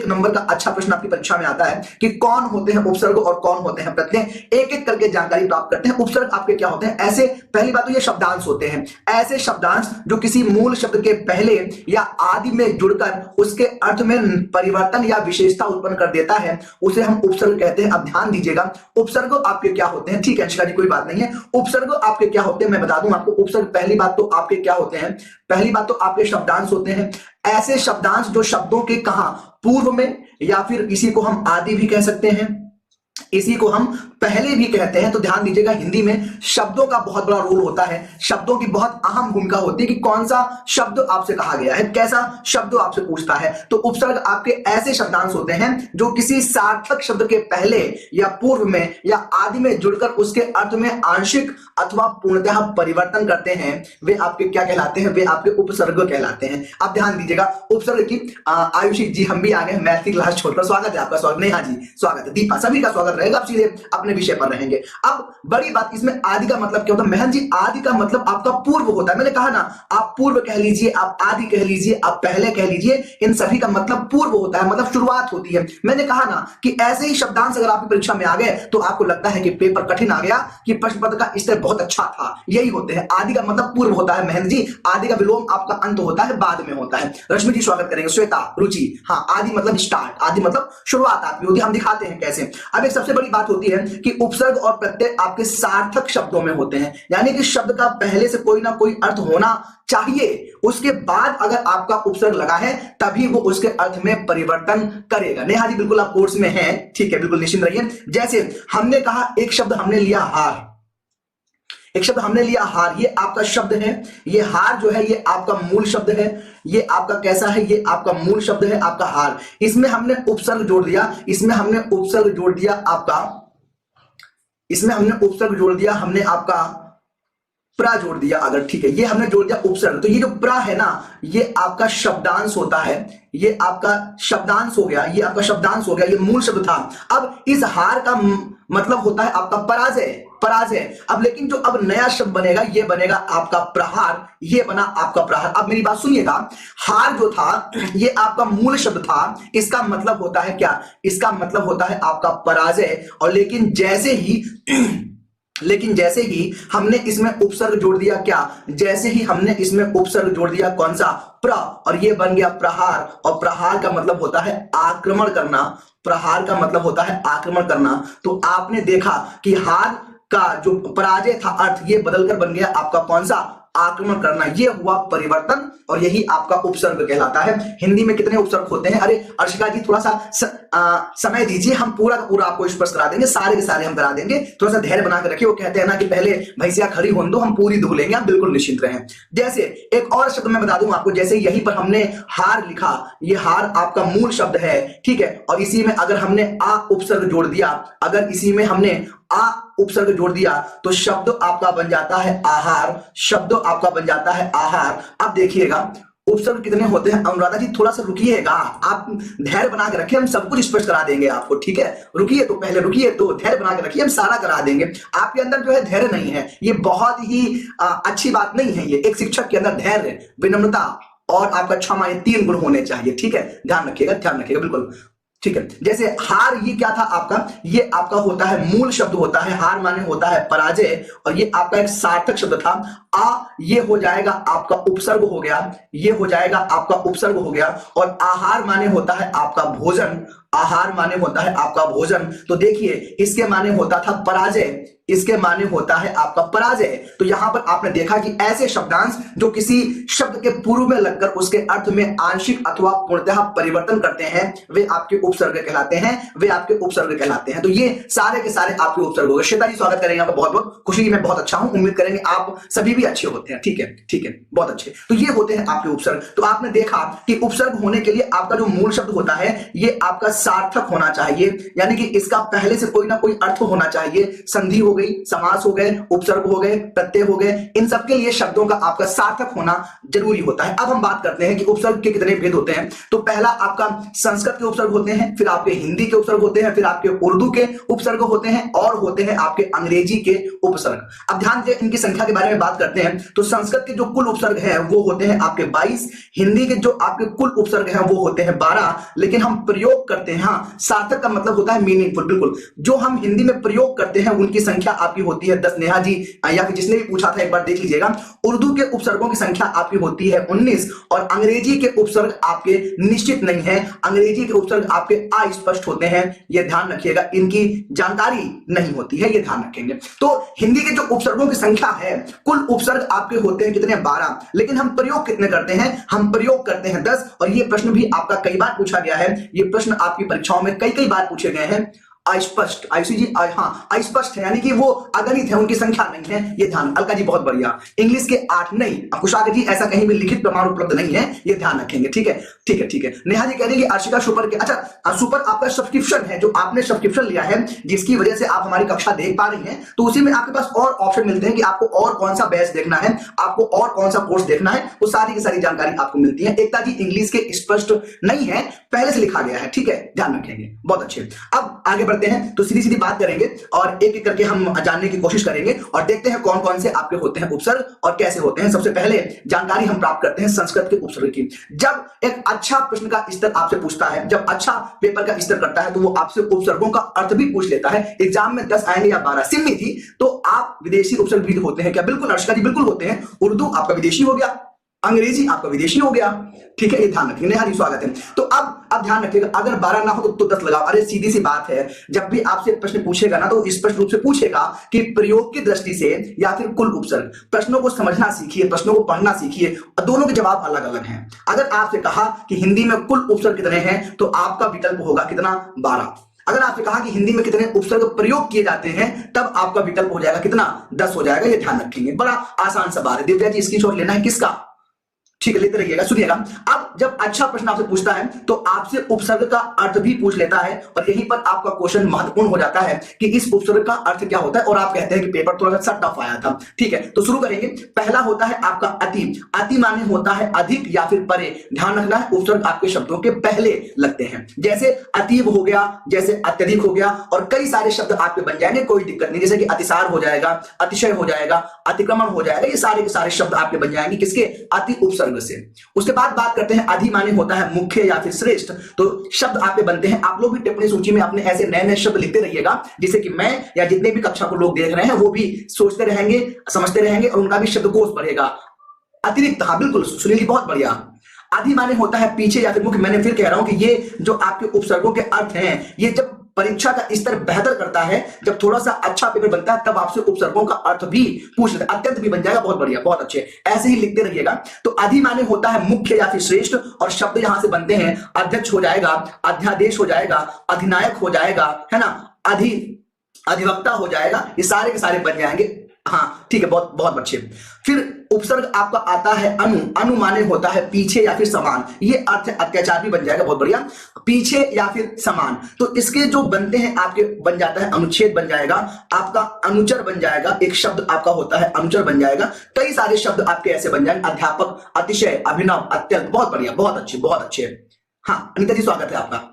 एक नंबर का अच्छा प्रश्न आपकी परीक्षा में आता है कि कौन होते हैं उपसर्ग और कौन होते हैं प्रत्यय, एक एक करके जानकारी प्राप्त करते हैं। उपसर्ग आपके क्या होते हैं? ऐसे, पहली बात तो ये शब्दांश होते हैं, ऐसे शब्दांश जो किसी मूल शब्द के पहले या आदि में जुड़कर उसके अर्थ में परिवर्तन या विशेषता उत्पन्न कर देता है, उसे हम उपसर्ग कहते हैं। अब ध्यान दीजिएगा, उपसर्ग आपके क्या होते हैं? ठीक है अंशिका जी, कोई बात नहीं है। उपसर्ग आपके क्या होते हैं मैं बता दूं आपको। उपसर्ग पहली बात तो आपके क्या होते हैं? पहली बात तो आपके शब्दांश होते हैं, ऐसे शब्दांश जो शब्दों के कहां, पूर्व में, या फिर इसी को हम आदि भी कह सकते हैं, इसी को हम पहले भी कहते हैं। तो ध्यान दीजिएगा, हिंदी में शब्दों का बहुत बड़ा रोल होता है, शब्दों की बहुत अहम भूमिका होती है कि कौन सा शब्द आपसे कहा गया है, कैसा शब्द आपसे पूछता है। तो उपसर्ग आपके ऐसे शब्दांश होते हैं जो किसी सार्थक शब्द के पहले या पूर्व में या आदि में जुड़कर उसके अर्थ में आंशिक अथवा पूर्णतः परिवर्तन करते हैं, वे आपके क्या कहलाते हैं? वे आपके उपसर्ग कहलाते हैं। अब ध्यान दीजिएगा, उपसर्ग की आयुषी जी हम भी आ गए मैथ की क्लास छोड़कर, स्वागत है आपका। स्वागत, नेहा जी स्वागत है, दीपा, सभी का स्वागत रहेगा। अब सीधे अपने विषय पर रहेंगे। अब बड़ी बात, इसमें आदि का मतलब क्या होता है? महन जी, आदि का मतलब आपका पूर्व होता है। मैंने कहा ना, आप पूर्व कह लीजिए, आप आदि कह लीजिए, आप पहले कह लीजिए, इन सभी का मतलब पूर्व होता है, मतलब शुरुआत होती है। मैंने कहा ना कि ऐसे ही शब्दांश अगर आपकी परीक्षा में आ गए तो आपको लगता है कि पेपर कठिन आ गया, कि प्रश्न पत्र का स्तर बहुत अच्छा था, यही होते हैं। आदि का मतलब पूर्व होता है महन जी, आदि का विलोम आपका अंत होता है, बाद में होता है। रश्मि जी स्वागत करेंगे, श्वेता, रुचि, हाँ, आदि मतलब स्टार्ट, आदि मतलब शुरुआत आपकी होती है। हम दिखाते हैं कैसे। अब एक सबसे बड़ी बात होती है कि उपसर्ग और प्रत्यय आपके सार्थक शब्दों में होते हैं, यानी कि शब्द का पहले से कोई ना कोई अर्थ होना चाहिए, उसके बाद अगर आपका उपसर्ग लगा है तभी वो उसके अर्थ में परिवर्तन करेगा। नेहा जी बिल्कुल आप कोर्स में हैं, ठीक है, बिल्कुल निश्चिंत रहिए। जैसे हमने कहा, एक शब्द हमने लिया हार, एक शब्द हमने लिया हार, ये आपका शब्द है, ये हार जो है ये आपका मूल शब्द है, ये आपका कैसा है? ये आपका मूल शब्द है, आपका हार। इसमें हमने उपसर्ग जोड़ दिया, इसमें हमने उपसर्ग जोड़ दिया आपका, इसमें हमने उपसर्ग जोड़ दिया, हमने आपका प्रा जोड़ दिया अगर, ठीक है, ये हमने जोड़ दिया उपसर्ग। तो ये जो प्रा है ना, ये आपका शब्दांश होता है, ये आपका शब्दांश हो गया, ये आपका शब्दांश हो गया, ये मूल शब्द था। अब इस हार का मतलब होता है आपका पराजय, पराजय। अब लेकिन जो अब नया शब्द बनेगा, ये बनेगा आपका प्रहार, ये बना आपका प्रहार। अब मेरी बात सुनिएगा, हार जो था ये आपका मूल शब्द था, इसका मतलब होता है क्या? इसका मतलब होता है आपका पराजय। और लेकिन जैसे ही हमने इसमें उपसर्ग जोड़ दिया, क्या? जैसे ही हमने इसमें उपसर्ग जोड़ दिया, कौन सा? प्र, और ये बन गया प्रहार। और प्रहार का मतलब होता है आक्रमण करना, प्रहार का मतलब होता है आक्रमण करना। तो आपने देखा कि हार का जो पराजय था अर्थ, ये बदलकर बन गया आपका कौन सा? आक्रमण करना। ये हुआ परिवर्तन, और यही आपका उपसर्ग कहलाता है। हिंदी में कितने उपसर्ग होते हैं? अरे अर्शिका जी थोड़ा सा समय दीजिए, हम पूरा का पूरा आपको स्पष्ट करा देंगे, सारे के सारे हम करा देंगे। थोड़ा सा धैर्य बना के रखिए। वो कहते हैं ना कि पहले भैंसिया खड़ी होने दो, हम पूरी धो लेंगे, आप बिल्कुल निश्चिंत रहें। जैसे एक और शब्द मैं बता दूं आपको, जैसे यहीं पर हमने हार लिखा, ये हार आपका मूल शब्द है, ठीक है, और इसी में अगर हमने आ उपसर्ग जोड़ दिया, अगर इसी में हमने आ उपसर्ग जोड़ दिया तो शब्द आपका बन जाता है आहार, शब्द आपका बन जाता है आहार। अब देखिएगा उपसर्ग कितने होते हैं। अनुराधा जी थोड़ा सा रुकिएगा, आप धैर्य बना के रखिए, हम सब कुछ स्पष्ट करा देंगे आपको, ठीक है। रुकिए, तो पहले रुकिए, तो धैर्य बना के रखिए, हम सारा करा देंगे। आपके अंदर जो है धैर्य नहीं है, ये बहुत ही अच्छी बात नहीं है। ये एक शिक्षक के अंदर धैर्य, विनम्रता और आपका क्षमा, ये 3 गुण होने चाहिए, ठीक है। ध्यान रखिएगा बिल्कुल, ठीक है। जैसे हार, ये क्या था आपका? ये आपका होता है मूल शब्द होता है, हार माने होता है पराजय, और ये आपका एक सार्थक शब्द था। आ, ये हो जाएगा आपका उपसर्ग हो गया, ये हो जाएगा आपका उपसर्ग हो गया। और आहार माने होता है आपका भोजन, आहार माने होता है आपका भोजन। तो देखिए इसके माने होता था पराजय, इसके माने होता है आपका पराजय। तो यहां पर आपने देखा कि ऐसे शब्दांश जो किसी शब्द के पूर्व में लगकर उसके अर्थ में आंशिक अथवा पूर्णतः परिवर्तन करते हैं, वे आपके उपसर्ग कहलाते हैं, वे आपके उपसर्ग कहलाते हैं। तो ये सारे के सारे आपके उपसर्ग हो गए। श्वेता जी स्वागत करेंगे आपका, बहुत बहुत खुशी, मैं बहुत अच्छा हूं, उम्मीद करेंगे आप सभी भी अच्छे होते हैं, ठीक है, बहुत अच्छे। तो ये होते हैं आपके उपसर्ग। तो आपने देखा कि उपसर्ग होने के लिए आपका जो मूल शब्द होता है ये आपका सार्थक होना चाहिए, यानी कि इसका पहले से कोई ना कोई अर्थ होना चाहिए। संधि हो गई, समास हो गए, उपसर्ग हो गए, प्रत्यय हो गए, इन सब के लिए शब्दों का आपका सार्थक होना जरूरी होता है। अब हम बात करते हैं कि उपसर्ग के कितने भेद होते हैं। तो पहला आपका संस्कृत के उपसर्ग होते हैं, फिर आपके हिंदी के उपसर्ग होते हैं, फिर आपके उर्दू के उपसर्ग होते हैं, और होते हैं आपके अंग्रेजी के उपसर्ग। अब ध्यान दीजिए, इनकी संख्या के बारे में बात करते हैं। करते हैं तो संस्कृत के जो कुल उपसर्ग हैं वो होते हैं आपके 22, हिंदी के जो आपके कुल उपसर्ग हैं वो होते हैं 12, लेकिन हम प्रयोग करते हैं, हाँ सार्थक का मतलब होता है मीनिंगफुल, बिल्कुल जो हम हिंदी में प्रयोग करते हैं उनकी संख्या आपकी होती है 10। नेहा जी या फिर जिसने भी पूछा था एक बार देख लीजिएगा, उर्दू के उपसर्गों की संख्या आपकी होती है 19 और अंग्रेजी के उपसर्ग आपके निश्चित नहीं है, अंग्रेजी के उपसर्ग आपके अस्पष्ट होते हैं, यह ध्यान रखिएगा, इनकी जानकारी नहीं होती है, यह ध्यान रखेंगे। तो हिंदी के जो उपसर्गों की संख्या है, कुल उपसर्ग आपके होते हैं कितने 12, लेकिन हम प्रयोग कितने करते हैं, हम प्रयोग करते हैं 10। और यह प्रश्न भी आपका कई बार पूछा गया है, यह प्रश्न आपकी परीक्षाओं में कई बार पूछे गए हैं। अस्पष्ट, आयुषी जी हाँ अस्पष्ट है, यानी कि वो अगणित है, उनकी संख्या नहीं है, ये ध्यान। अलका जी बहुत बढ़िया, इंग्लिश के 8 नहीं, कुशागर जी ऐसा कहीं भी लिखित प्रमाण उपलब्ध नहीं है, ये ध्यान रखेंगे, ठीक है ठीक है ठीक है। नेहा जी कह रही है अर्शिका सुपर के, अच्छा सुपर आपका सब्सक्रिप्शन है, जो आपने सब्सक्रिप्शन लिया है जिसकी वजह से आप हमारी कक्षा देख पा रही हैं, तो उसी में आपके पास और ऑप्शन मिलते हैं कि आपको और कौन सा बैच देखना है, आपको और कौन सा कोर्स देखना है, वो सारी की सारी जानकारी आपको मिलती है। एकता जी इंग्लिश के स्पष्ट नहीं है, पहले से लिखा गया है, ठीक है ध्यान रखेंगे, बहुत अच्छे। अब आगे बढ़ते हैं तो सीधी सीधी बात करेंगे और एक एक करके हम जानने की कोशिश करेंगे और देखते हैं कौन कौन से आपके होते हैं उपसर्ग और कैसे होते हैं। सबसे पहले जानकारी हम प्राप्त करते हैं संस्कृत के उपसर्ग की। जब एक अच्छा प्रश्न का स्तर आपसे पूछता है, जब अच्छा पेपर का स्तर करता है तो वो आपसे उपसर्गों का अर्थ भी पूछ लेता है। एग्जाम में 10 आएंगे या 12, सिम्मी थी तो आप विदेशी उपसर्ग भी होते हैं क्या? बिल्कुल अर्शिका जी बिल्कुल होते हैं। उर्दू आपका विदेशी हो गया, अंग्रेजी आपका विदेशी हो गया, ठीक है ये ध्यान रखिए। नेहा जी स्वागत है। तो अब ध्यान रखिएगा, अगर 12 ना हो तो 10 लगाओ। अरे सीधी सी बात है, जब भी आपसे प्रश्न पूछेगा ना तो स्पष्ट रूप से पूछेगा कि प्रयोग की दृष्टि से या फिर कुल उपसर्ग। प्रश्नों को समझना सीखिए, प्रश्नों को पढ़ना सीखिए, दोनों के जवाब अलग अलग हैं। अगर आपसे कहा कि हिंदी में कुल उपसर्ग कितने हैं तो आपका विकल्प होगा कितना? 12। अगर आपसे कहा कि हिंदी में कितने उपसर्ग प्रयोग किए जाते हैं तब आपका विकल्प हो जाएगा कितना? 10 हो जाएगा, ये ध्यान रखेंगे। बड़ा आसान सवाल है। दिव्या जी स्क्रीनशॉट लेना है किसका? ठीक है लेते रहिएगा, सुनिएगा। अब जब अच्छा प्रश्न आपसे पूछता है तो आपसे उपसर्ग का अर्थ भी पूछ लेता है और यहीं पर आपका क्वेश्चन महत्वपूर्ण हो जाता है कि इस उपसर्ग का अर्थ क्या होता है और आप कहते हैं कि पेपर थोड़ा सा टफ आया था। ठीक है तो शुरू करेंगे। पहला होता है आपका अति। अति माने होता है अधिक या फिर परे। ध्यान रखना है उपसर्ग आपके शब्दों के पहले लगते हैं, जैसे अतीब हो गया, जैसे अत्यधिक हो गया और कई सारे शब्द आपके बन जाएंगे, कोई दिक्कत नहीं। जैसे कि अतिसार हो जाएगा, अतिशय हो जाएगा, अतिक्रमण हो जाएगा, ये सारे के सारे शब्द आपके बन जाएंगे किसके? अति उपसर्ग से। उसके बाद बात करते हैं अधि माने होता है मुख्य या फिर श्रेष्ठ। तो शब्द आपके बनते हैं, आप लोग भी टिप्पणी सूची में अपने ऐसे नए नए शब्द लिखते रहिएगा जिससे कि मैं या जितने भी कक्षा को लोग देख रहे हैं वो भी सोचते रहेंगे, समझते रहेंगे और उनका भी शब्दकोश बढ़ेगा। अतिरिक्त, हाँ बिल्कुल सुनील जी बहुत बढ़िया। अधि माने होता है पीछे या फिर मुख्य। मैंने फिर कह रहा हूं कि ये जो आपके उपसर्गों के अर्थ हैं, ये जब परीक्षा का स्तर बेहतर करता है, जब थोड़ा सा अच्छा पेपर बनता है तब आपसे उपसर्गों का अर्थ भी पूछ लेते हैं। अत्यंत भी बन जाएगा, बहुत बढ़िया, बहुत अच्छे, ऐसे ही लिखते रहिएगा। तो अधि माने होता है मुख्य या फिर श्रेष्ठ और शब्द यहां से बनते हैं अध्यक्ष हो जाएगा, अध्यादेश हो जाएगा, अधिनायक हो जाएगा, है ना, अधिवक्ता हो जाएगा, ये सारे के सारे बन जाएंगे। हाँ ठीक है, बहुत बहुत अच्छे। फिर उपसर्ग आपका आता है अनु। अनु माने होता है पीछे या फिर समान, ये अर्थ अत्याचार भी बन जाएगा, बहुत बढ़िया, पीछे या फिर समान। तो इसके जो बनते हैं आपके बन जाता है अनुच्छेद बन जाएगा, आपका अनुचर बन जाएगा, एक शब्द आपका होता है अनुचर बन जाएगा, कई सारे शब्द आपके ऐसे बन जाएंगे, अध्यापक, अतिशय, अभिनव, अत्यंत, बहुत बढ़िया, बहुत अच्छे, बहुत अच्छे। हाँ अनिता जी स्वागत है आपका।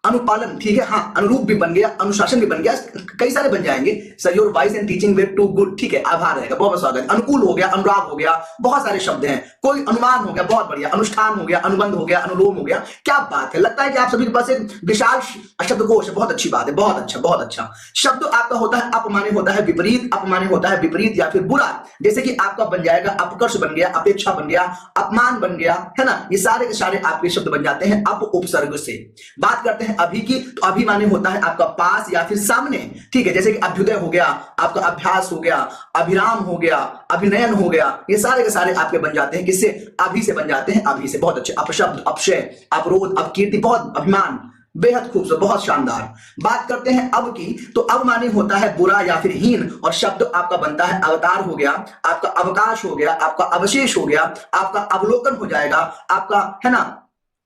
अनुपालन, ठीक है, हाँ अनुरूप भी बन गया, अनुशासन भी बन गया, कई सारे बन जाएंगे। Sir your voice and teaching way too good, ठीक है, आभार रहेगा, बहुत बहुत स्वागत। अनुकूल हो गया, अनुराग हो गया, बहुत सारे शब्द हैं। कोई अनुमान हो गया, बहुत बढ़िया, अनुष्ठान हो गया, अनुबंध हो गया, अनुलोम हो गया। क्या बात है, लगता है कि आप सभी के पास एक विशाल शब्दकोश है, बहुत अच्छी बात है, बहुत अच्छा, बहुत अच्छा। शब्द आपका होता है अप माने होता है विपरीत, अप माने होता है विपरीत या फिर बुरा, जैसे कि आपका बन जाएगा अपकर्ष बन गया, अपेक्षा बन गया, अपमान बन गया, है ना, ये सारे के सारे आपके शब्द बन जाते हैं अप उपसर्ग से। बात करते हैं अभी की, तो अभी माने होता है आपका पास या फिर सामने, ठीक है, जैसे कि अभ्युदय हो गया, आपका अभ्यास हो गया, अभिराम हो गया, अभिनयन हो गया, ये सारे के सारे आपके बन जाते हैं किससे? अभी से बन जाते हैं, अभी से, बहुत अच्छे। अपशब्द, अपशय, अपरोध, अपकीर्ति, बहुत अभिमान, बेहद खूबसूरत, बहुत शानदार। बात करते हैं अब की, तो अब माने होता है बुरा या फिर हीन और शब्द आपका बनता है अवतार हो गया, आपका अवकाश हो गया, आपका अवशेष हो गया, आपका अवलोकन हो जाएगा, आपका, है ना,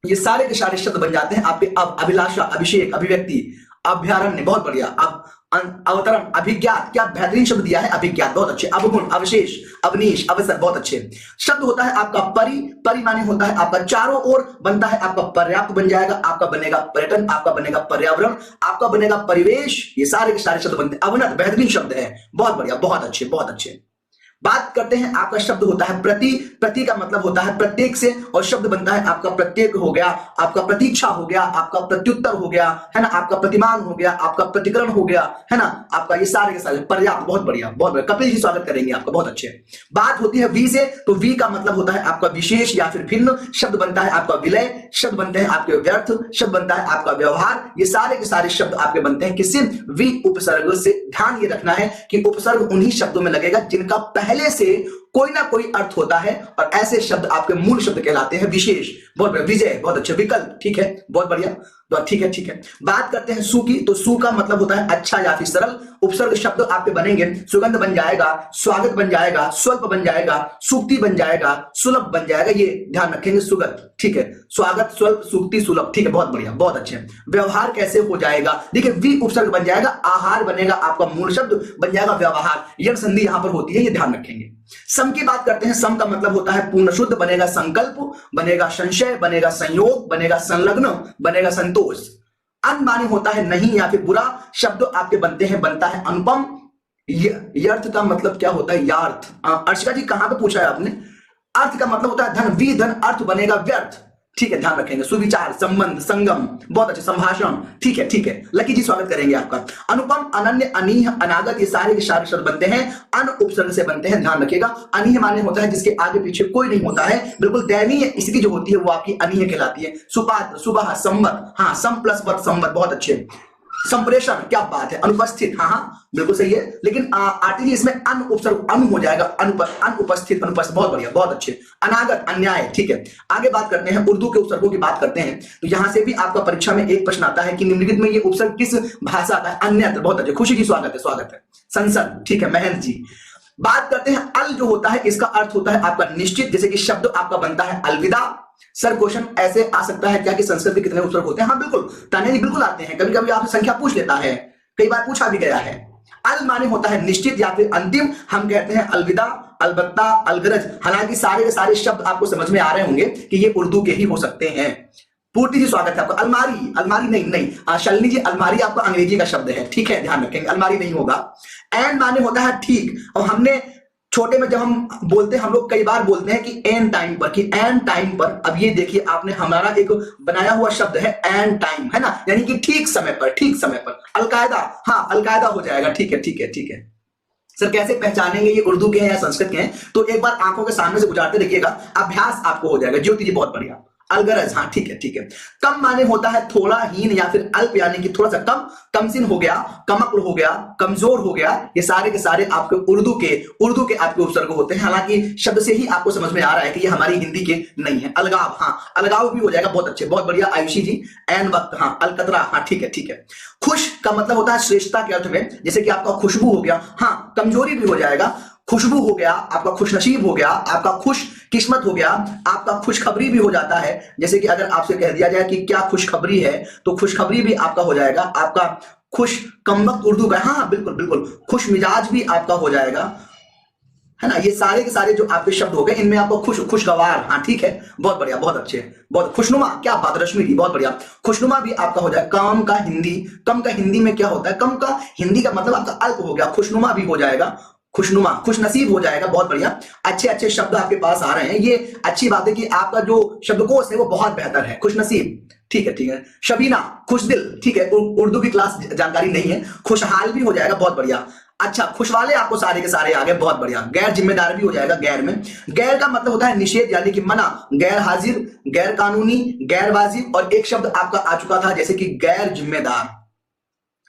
ये सारे के सारे शब्द बन जाते हैं आपके अब अभिलाषा, अभिषेक, अभिव्यक्ति, अभ्यारण्य, बहुत बढ़िया, अब अवतरण, अभिज्ञात, क्या बेहतरीन शब्द दिया है, अभिज्ञात, बहुत अच्छे, अवगुण, अवशेष, अवनीश, अवसर, बहुत अच्छे। शब्द होता है आपका परि, परि माने होता है आपका चारों ओर, बनता है आपका पर्याप्त बन जाएगा, आपका बनेगा पर्यटन, आपका बनेगा पर्यावरण, आपका बनेगा परिवेश, ये सारे के सारे शब्द बनते हैं। अवनत, बेहतरीन शब्द है, बहुत बढ़िया, बहुत अच्छे, बहुत अच्छे। बात करते हैं आपका शब्द होता है प्रति। प्रति का मतलब होता है प्रत्येक से, और शब्द बनता है आपका प्रत्येक हो गया, आपका प्रतीक्षा हो गया, आपका प्रत्युत्तर हो गया, है ना, आपका प्रतिमान हो गया, आपका प्रतिकरण हो गया, है ना, आपका ये सारे के सारे। पर्याप्त, बहुत बढ़िया बहुत बढ़िया। कपिल जी स्वागत करेंगे आपका, बहुत अच्छे। बात होती है वी से, तो वी का मतलब होता है आपका विशेष या फिर भिन्न। शब्द बनता है आपका विलय, शब्द बनते हैं आपके व्यर्थ, शब्द बनता है आपका व्यवहार। ये सारे के सारे शब्द आपके बनते हैं किससे? वी उपसर्ग से। ध्यान ये रखना है कि उपसर्ग उन्हीं शब्दों में लगेगा जिनका पहले से कोई ना कोई अर्थ होता है, और ऐसे शब्द आपके मूल शब्द कहलाते हैं विशेष। बहुत बढ़िया, विजय बहुत अच्छे। विकल्प, ठीक है, बहुत बढ़िया, तो ठीक है ठीक है। बात करते हैं सु की, तो सु का मतलब होता है अच्छा या फिर सरल। उपसर्ग शब्द आपके बनेंगे, सुगंध बन जाएगा, स्वागत बन जाएगा, स्वल्प बन जाएगा, सूक्ति बन जाएगा, सुलभ बन जाएगा। ये ध्यान रखेंगे, सुगंध, ठीक है, स्वागत, स्वल्प, सूक्ति, सुलभ, ठीक है, बहुत बढ़िया, बहुत अच्छे। व्यवहार कैसे हो जाएगा? देखिए, वी उपसर्ग बन जाएगा, आहार बनेगा आपका मूल शब्द, बन जाएगा व्यवहार। यह संधि यहां पर होती है, ये ध्यान रखेंगे। सम की बात करते हैं, सम का मतलब होता है पूर्ण शुद्ध, बनेगा संकल्प, बनेगा संशय, बनेगा संयोग, बनेगा संलग्न, बनेगा संतोष। अन माने होता है नहीं या फिर बुरा। शब्द आपके बनते हैं, बनता है अनुपम। यर्थ का मतलब क्या होता है? यार्थ। अर्शिका जी कहां पे पूछा है आपने? अर्थ का मतलब होता है धन, वी धन, अर्थ बनेगा व्यर्थ, ठीक है, ध्यान रखेंगे। सुविचार, संबंध, संगम, बहुत अच्छे, संभाषण, ठीक है ठीक है। लकी जी स्वागत करेंगे आपका। अनुपम, अनन्य, अनीह, अनागत, ये सारे के सारे शब्द बनते हैं अन उपसर्ग से बनते हैं, ध्यान रखिएगा। अनीह माने होता है जिसके आगे पीछे कोई नहीं होता है, बिल्कुल दयनीय स्थिति जो होती है वो आपकी अनीह कहलाती है। सुपात्र, सुबह, संवत, हाँ, सम प्लस वत, संवत, बहुत अच्छे। संप्रेषण, क्या बात है। अनुपस्थित, हाँ हाँ बिल्कुल सही है, लेकिन आरटीजी इसमें अन उपसर्ग अनु हो जाएगा, अनुपस्थित, अनुपस्थित, बहुत बढ़िया, बहुत अच्छे। अनागत, अन्याय, ठीक है। आगे बात करते हैं उर्दू के उपसर्गों की बात करते हैं, तो यहां से भी आपका परीक्षा में एक प्रश्न आता है कि निम्नलिखित में ये उपसर्ग किस भाषा का है? अन्यत्र, बहुत अच्छे। खुशी की स्वागत है, स्वागत है। संसद, ठीक है, महेंद्र जी। बात करते हैं अल जो होता है, इसका अर्थ होता है आपका निश्चित, जैसे कि शब्द आपका बनता है अलविदा। सर क्वेश्चन ऐसे आ सकता है क्या कि संस्कृत में कितने उपसर्ग होते हैं? हाँ बिल्कुल, तान्या जी बिल्कुल आते हैं, कभी कभी आपसे संख्या पूछ लेता है, कई बार पूछा भी गया है। अल माने होता है निश्चित या फिर अंतिम, हम कहते हैं अलविदा, अलबत्ता, अलगरज। हालांकि सारे के सारे शब्द आपको समझ में आ रहे होंगे कि ये उर्दू के ही हो सकते हैं। पूर्ति जी स्वागत है आपका। अलमारी, अलमारी नहीं नहीं, शालिनी जी अलमारी आपका अंग्रेजी का शब्द है, ठीक है, ध्यान रखेंगे, अलमारी नहीं होगा। एंड माने होता है ठीक, और हमने छोटे में जब हम बोलते हैं, हम लोग कई बार बोलते हैं कि एन टाइम पर, कि एन टाइम पर। अब ये देखिए, आपने हमारा एक बनाया हुआ शब्द है एन टाइम, है ना, यानी कि ठीक समय पर, ठीक समय पर। अलकायदा, हाँ अलकायदा हो जाएगा, ठीक है ठीक है ठीक है। सर कैसे पहचानेंगे ये उर्दू के हैं या संस्कृत के हैं? तो एक बार आंखों के सामने से गुजारते देखिएगा, अभ्यास आपको हो जाएगा। ज्योति जी बहुत बढ़िया। अलगरज, हाँ ठीक है ठीक है। कम माने होता है थोड़ा, हीन या फिर अल्प यानी कि थोड़ा सा कम। कमसिन हो गया, कमक्ल हो गया, कमजोर हो गया, ये सारे के सारे आपके उर्दू के आपके उपसर्ग होते हैं। हालांकि शब्द से ही आपको समझ में आ रहा है कि ये हमारी हिंदी के नहीं है। अलगाव, हाँ अलगाव भी हो जाएगा, बहुत अच्छे, बहुत बढ़िया आयुषी जी। एन वक्त, हाँ अलकतरा, हाँ ठीक है ठीक है। खुश का मतलब होता है श्रेष्ठता के अर्थ में, जैसे कि आपका खुशबू हो गया, हाँ कमजोरी भी हो जाएगा। खुशबू हो गया, आपका खुशनसीब हो गया, आपका खुश किस्मत हो गया, आपका खुशखबरी भी हो जाता है। जैसे कि अगर आपसे कह दिया जाए कि क्या खुशखबरी है, तो खुशखबरी भी आपका हो जाएगा। आपका खुश कमबख्त उर्दू का, हाँ बिल्कुल बिल्कुल। खुश मिजाज भी आपका हो जाएगा, है ना। ये सारे के सारे जो आपके शब्द हो गए, इनमें आपको खुशगवार, हाँ ठीक है, बहुत बढ़िया, बहुत अच्छे, बहुत खुशनुमा, क्या बात, रश्मि जी बहुत बढ़िया। खुशनुमा भी आपका हो जाएगा। कम का हिंदी में क्या होता है? कम का हिंदी का मतलब आपका अल्प हो गया, खुशनुमा भी हो जाएगा। खुशनुमा, खुशनसीब हो जाएगा, बहुत बढ़िया। अच्छे अच्छे शब्द आपके पास आ रहे हैं, ये अच्छी बात है कि आपका जो शब्दकोश है वो बहुत बेहतर है। खुशनसीब, ठीक है ठीक है। शबीना, खुशदिल, ठीक है, उर्दू की क्लास जानकारी नहीं है। खुशहाल भी हो जाएगा, बहुत बढ़िया। अच्छा, खुश वाले आपको सारे के सारे आ गए, बहुत बढ़िया। गैर जिम्मेदार भी हो जाएगा, गैर में। गैर का मतलब होता है निषेध यानी कि मना, गैर हाजिर, गैर कानूनी, गैर वाजिब। और एक शब्द आपका आ चुका था जैसे कि गैर जिम्मेदार,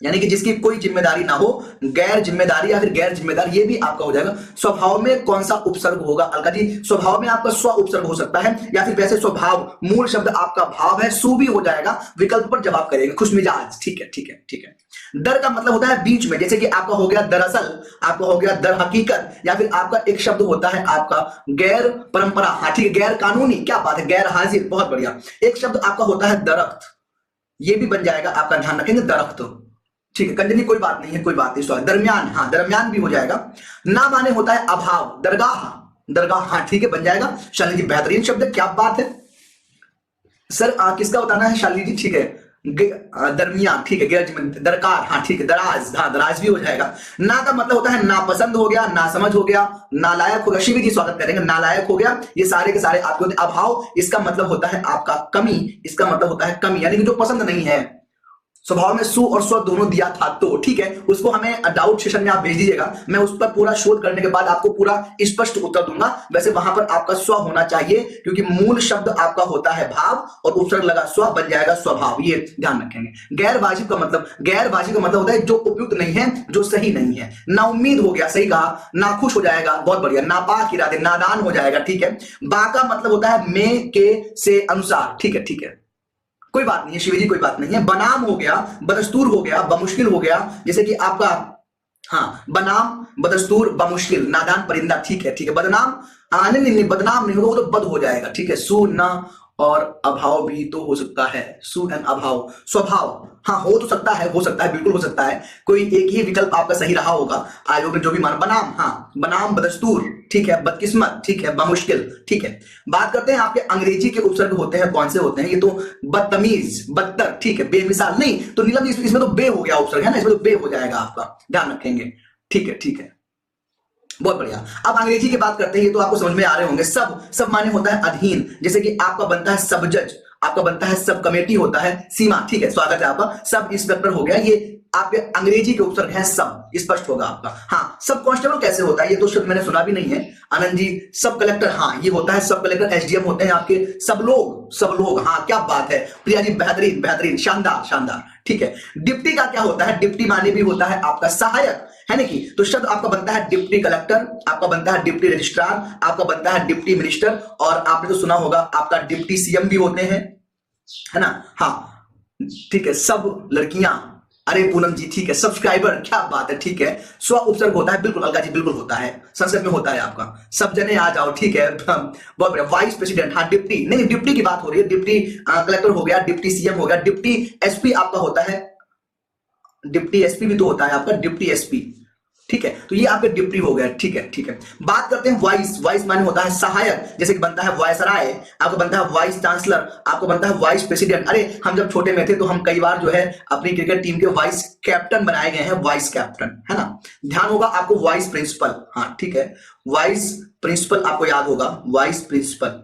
यानी कि जिसकी कोई जिम्मेदारी ना हो, गैर जिम्मेदारी या फिर गैर जिम्मेदार, ये भी आपका हो जाएगा। स्वभाव में कौन सा उपसर्ग होगा? अलका जी स्वभाव में आपका स्व उपसर्ग हो सकता है, या फिर वैसे स्वभाव, मूल शब्द आपका भाव है, सु भी हो जाएगा। विकल्प पर जवाब करेंगे। खुशमिजाज, ठीक है ठीक है ठीक है। दर का मतलब होता है बीच में, जैसे कि आपका हो गया दरअसल, आपका हो गया दर हकीकत, या फिर आपका एक शब्द होता है आपका गैर परंपरा, हाँ ठीक है, गैर कानूनी, क्या बात है, गैर हाजिर, बहुत बढ़िया। एक शब्द आपका होता है दरख्त, ये भी बन जाएगा, आपका ध्यान रखेंगे, दरख्त, ठीक है। कंजनी कोई बात नहीं है, कोई बात नहीं। सॉरी, दरमियान, हाँ दरमियान भी हो जाएगा। ना माने होता है अभाव, दरगाह, दरगाह, हाँ ठीक है, बन जाएगा। शालिनी जी बेहतरीन शब्द है, क्या बात है। सर किसका बताना है शालिनी जी? ठीक है, दरमिया, ठीक है, गैर जिम्मेदार, दरकार, हाँ ठीक है, दराज, हाँ दराज भी हो जाएगा। ना का मतलब होता है नापसंद हो गया, नासमझ हो गया, नालायक हो गया, शिवी जी स्वागत करेंगे, नालायक हो गया, ये सारे के सारे आपके होते हैं। अभाव, इसका मतलब होता है आपका कमी, इसका मतलब होता है कमी, यानी कि जो पसंद नहीं है। स्वभाव में सु और स्व दोनों दिया था तो, ठीक है, उसको हमें डाउट सेशन में आप भेज दीजिएगा, मैं उस पर पूरा शोध करने के बाद आपको पूरा स्पष्ट उत्तर दूंगा। वैसे वहां पर आपका स्व होना चाहिए, क्योंकि मूल शब्द आपका होता है भाव और उपसर्ग लगा स्व, बन जाएगा स्वभाव, ये ध्यान रखेंगे। गैर वाजिब का मतलब, गैर वाजिब का मतलब होता है जो उपयुक्त नहीं है, जो सही नहीं है। ना उम्मीद हो गया, सही कहा। नाखुश हो जाएगा, बहुत बढ़िया। नापाक इरादे, नादान हो जाएगा, ठीक है। बा का मतलब होता है में, के, से, अनुसार, ठीक है, ठीक है, कोई बात नहीं है शिवी जी, कोई बात नहीं है। बनाम हो गया, बदस्तूर हो गया, बमुश्किल हो गया, जैसे कि आपका, हाँ, बनाम, बदस्तूर, बमुश्किल, नादान, परिंदा, ठीक है, ठीक है। बदनाम, नहीं नहीं नहीं, बदनाम नहीं होगा, वो तो बद हो जाएगा, ठीक है। सु, न और अभाव भी तो हो सकता है, सु एंड अभाव। स्वभाव, हाँ हो तो सकता है, हो सकता है, बिल्कुल हो सकता है, कोई एक ही विकल्प आपका सही रहा होगा, आयोग ने जो भी माना। बनाम, हाँ, बनाम, बदस्तूर, ठीक है, बदकिस्मत, ठीक है, बमुश्किल, ठीक है। बात करते हैं आपके अंग्रेजी के उपसर्ग होते हैं, कौन से होते हैं? ये तो बदतमीज, बदतर, ठीक है, बेमिसाल, नहीं तो नीलम जी इसमें तो बे हो गया उपसर्ग, है ना, इसमें तो बे हो जाएगा आपका, ध्यान रखेंगे, ठीक है, ठीक है, बहुत बढ़िया। अब अंग्रेजी की बात करते हैं, ये तो आपको समझ में आ रहे होंगे। सब माने होता है अधीन, जैसे कि आपका बनता है सब जज, आपका बनता है सब कमेटी, होता है सीमा, ठीक है, स्वागत है आपका। सब इंस्पेक्टर हो गया, ये आपके अंग्रेजी के उपसर्ग हैं, सब स्पष्ट होगा आपका। हाँ, सब कांस्टेबल कैसे होता है, ये तो शब्द मैंने सुना भी नहीं है, आनंद जी। सब कलेक्टर, हाँ ये होता है सब कलेक्टर, एसडीएम होते हैं आपके। सब लोग, हाँ क्या बात है, प्रिया जी बेहतरीन बेहतरीन, शानदार शानदार, ठीक है। डिप्टी का क्या होता है? डिप्टी माने भी होता है आपका सहायक, है ना कि, तो शब्द आपका बनता है डिप्टी कलेक्टर, आपका बनता है डिप्टी रजिस्ट्रार, आपका बनता है डिप्टी मिनिस्टर, और आपने तो सुना होगा आपका डिप्टी सीएम भी होते हैं, है ना। हाँ ठीक है, सब लड़कियां, अरे पूनम जी ठीक है, सब्सक्राइबर, क्या बात है, ठीक है। स्व उपसर्ग होता है, बिल्कुल अलका जी, बिल्कुल होता है, संस्कृत में होता है आपका। सब जने आ जाओ, ठीक है, बहुत बढ़िया। वाइस प्रेसिडेंट, हाँ डिप्टी, नहीं डिप्टी की बात हो रही है, डिप्टी कलेक्टर हो गया, डिप्टी सीएम हो गया, डिप्टी एसपी आपका होता है, डिप्टी एसपी भी तो होता है आपका, डिप्टी एसपी, ठीक है। तो ये आपके डिप्टी हो गया, ठीक है, ठीक है। बात करते हैं वाइस माने होता है सहायक, जैसे कि बनता है वायसराय, आपको बनता है वाइस चांसलर, आपको बनता है वाइस प्रेसिडेंट। अरे हम जब छोटे में थे तो हम कई बार जो है अपनी क्रिकेट टीम के वाइस कैप्टन बनाए गए हैं, वाइस कैप्टन, है ना। ध्यान होगा आपको वाइस प्रिंसिपल, हाँ ठीक है, वाइस प्रिंसिपल आपको याद होगा, वाइस प्रिंसिपल,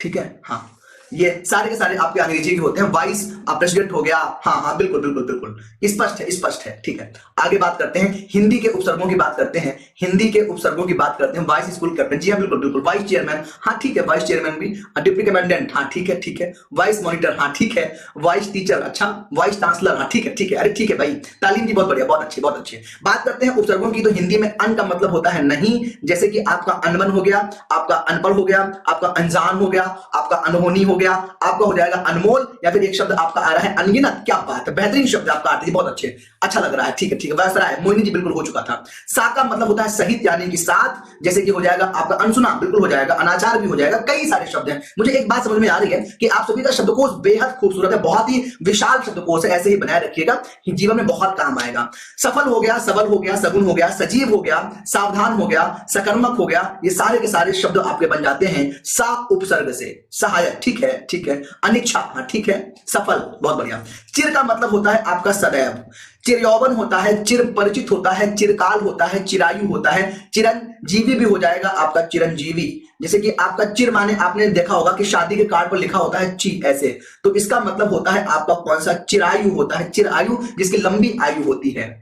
ठीक है। हाँ ये सारे के सारे आपके अंग्रेजी के होते हैं। वाइस प्रेसिडेंट हो गया, हाँ हाँ बिल्कुल बिल्कुल बिल्कुल, स्पष्ट है, ठीक है। आगे बात करते हैं हिंदी के उपसर्गों की बात करते हैं, हिंदी के उपसर्गों की बात करते हैं। वाइस स्कूल कैप्टन, जी हाँ बिल्कुल बिल्कुल। वाइस चेयरमैन, हाँ ठीक है, वाइस चेयरमैन भी। डिप्टी कमांडेंट, हाँ ठीक है ठीक है। वाइस मॉनिटर, हाँ ठीक है। वाइस टीचर, अच्छा। वाइस चांसलर, हाँ ठीक है ठीक है, अरे ठीक है भाई, तालीम जी बहुत बढ़िया, बहुत अच्छे बहुत अच्छे। बात करते हैं उपसर्गों की, तो हिंदी में अन का मतलब होता है नहीं, जैसे कि आपका अनबन हो गया, आपका अनपढ़ हो गया, आपका अनजान हो गया, आपका अनहोनी हो गया, आपका हो जाएगा अनमोल, या फिर एक शब्द आपका आ रहा है अनगिनत, क्या बात है, बेहतरीन शब्द आपका आते हैं, बहुत अच्छे, अच्छा लग रहा है, ठीक है ठीक है। वैसा है मोहिनी जी, बिल्कुल हो चुका था। सा का मतलब होता है सहित, यानी कि साथ, जैसे कि हो जाएगा आपका अनसुना, बिल्कुल हो जाएगा, अनाचार भी हो जाएगा, कई सारे शब्द हैं। मुझे एक बात समझ में आ रही है कि आप सभी का शब्दकोश बेहद खूबसूरत है, बहुत ही विशाल शब्दकोश है, ऐसे ही बनाए रखिएगा, जीवन में बहुत काम आएगा। सफल हो गया, सबल हो गया, सगुन हो गया, सजीव हो गया, सावधान हो गया, सकर्मक हो गया, ये सारे के सारे शब्द आपके बन जाते हैं सा उपसर्ग से। सहायक, ठीक है ठीक है। अनिच्छा, हाँ ठीक है। सफल, बहुत बढ़िया। चिर का मतलब होता है आपका सदैव, चिरयौवन होता है, चिर परिचित होता है, चिरकाल होता है, चिरायु होता है, चिरंजीवी भी हो जाएगा आपका, चिरंजीवी। जैसे कि आपका चिर माने आपने देखा होगा कि शादी के कार्ड पर लिखा होता है ची, ऐसे, तो इसका मतलब होता है आपका कौन सा? चिरायु होता है, चिरायु जिसकी लंबी आयु होती है।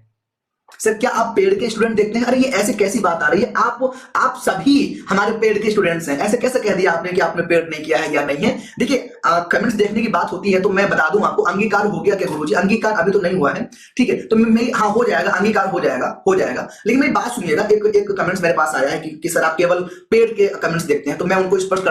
सर क्या आप पेड़ के स्टूडेंट देखते हैं? अरे ये ऐसी कैसी बात आ रही है, आप सभी हमारे पेड़ के स्टूडेंट्स हैं, ऐसे कैसे कह दिया आपने कि आपने पेड़ नहीं किया है या नहीं है? देखिए कमेंट्स देखने की बात होती है तो मैं बता दूं आपको, अंगीकार हो गया क्या गुरुजी? अंगीकार अभी तो नहीं हुआ है, ठीक है, तो मैं हाँ हो जाएगा, अंगीकार हो जाएगा। लेकिन मेरी बात सुनिएगा, एक कमेंट्स मेरे पास आया है कि सर आप केवल पेड़ के कमेंट्स देखते हैं, तो मैं उनको स्पष्ट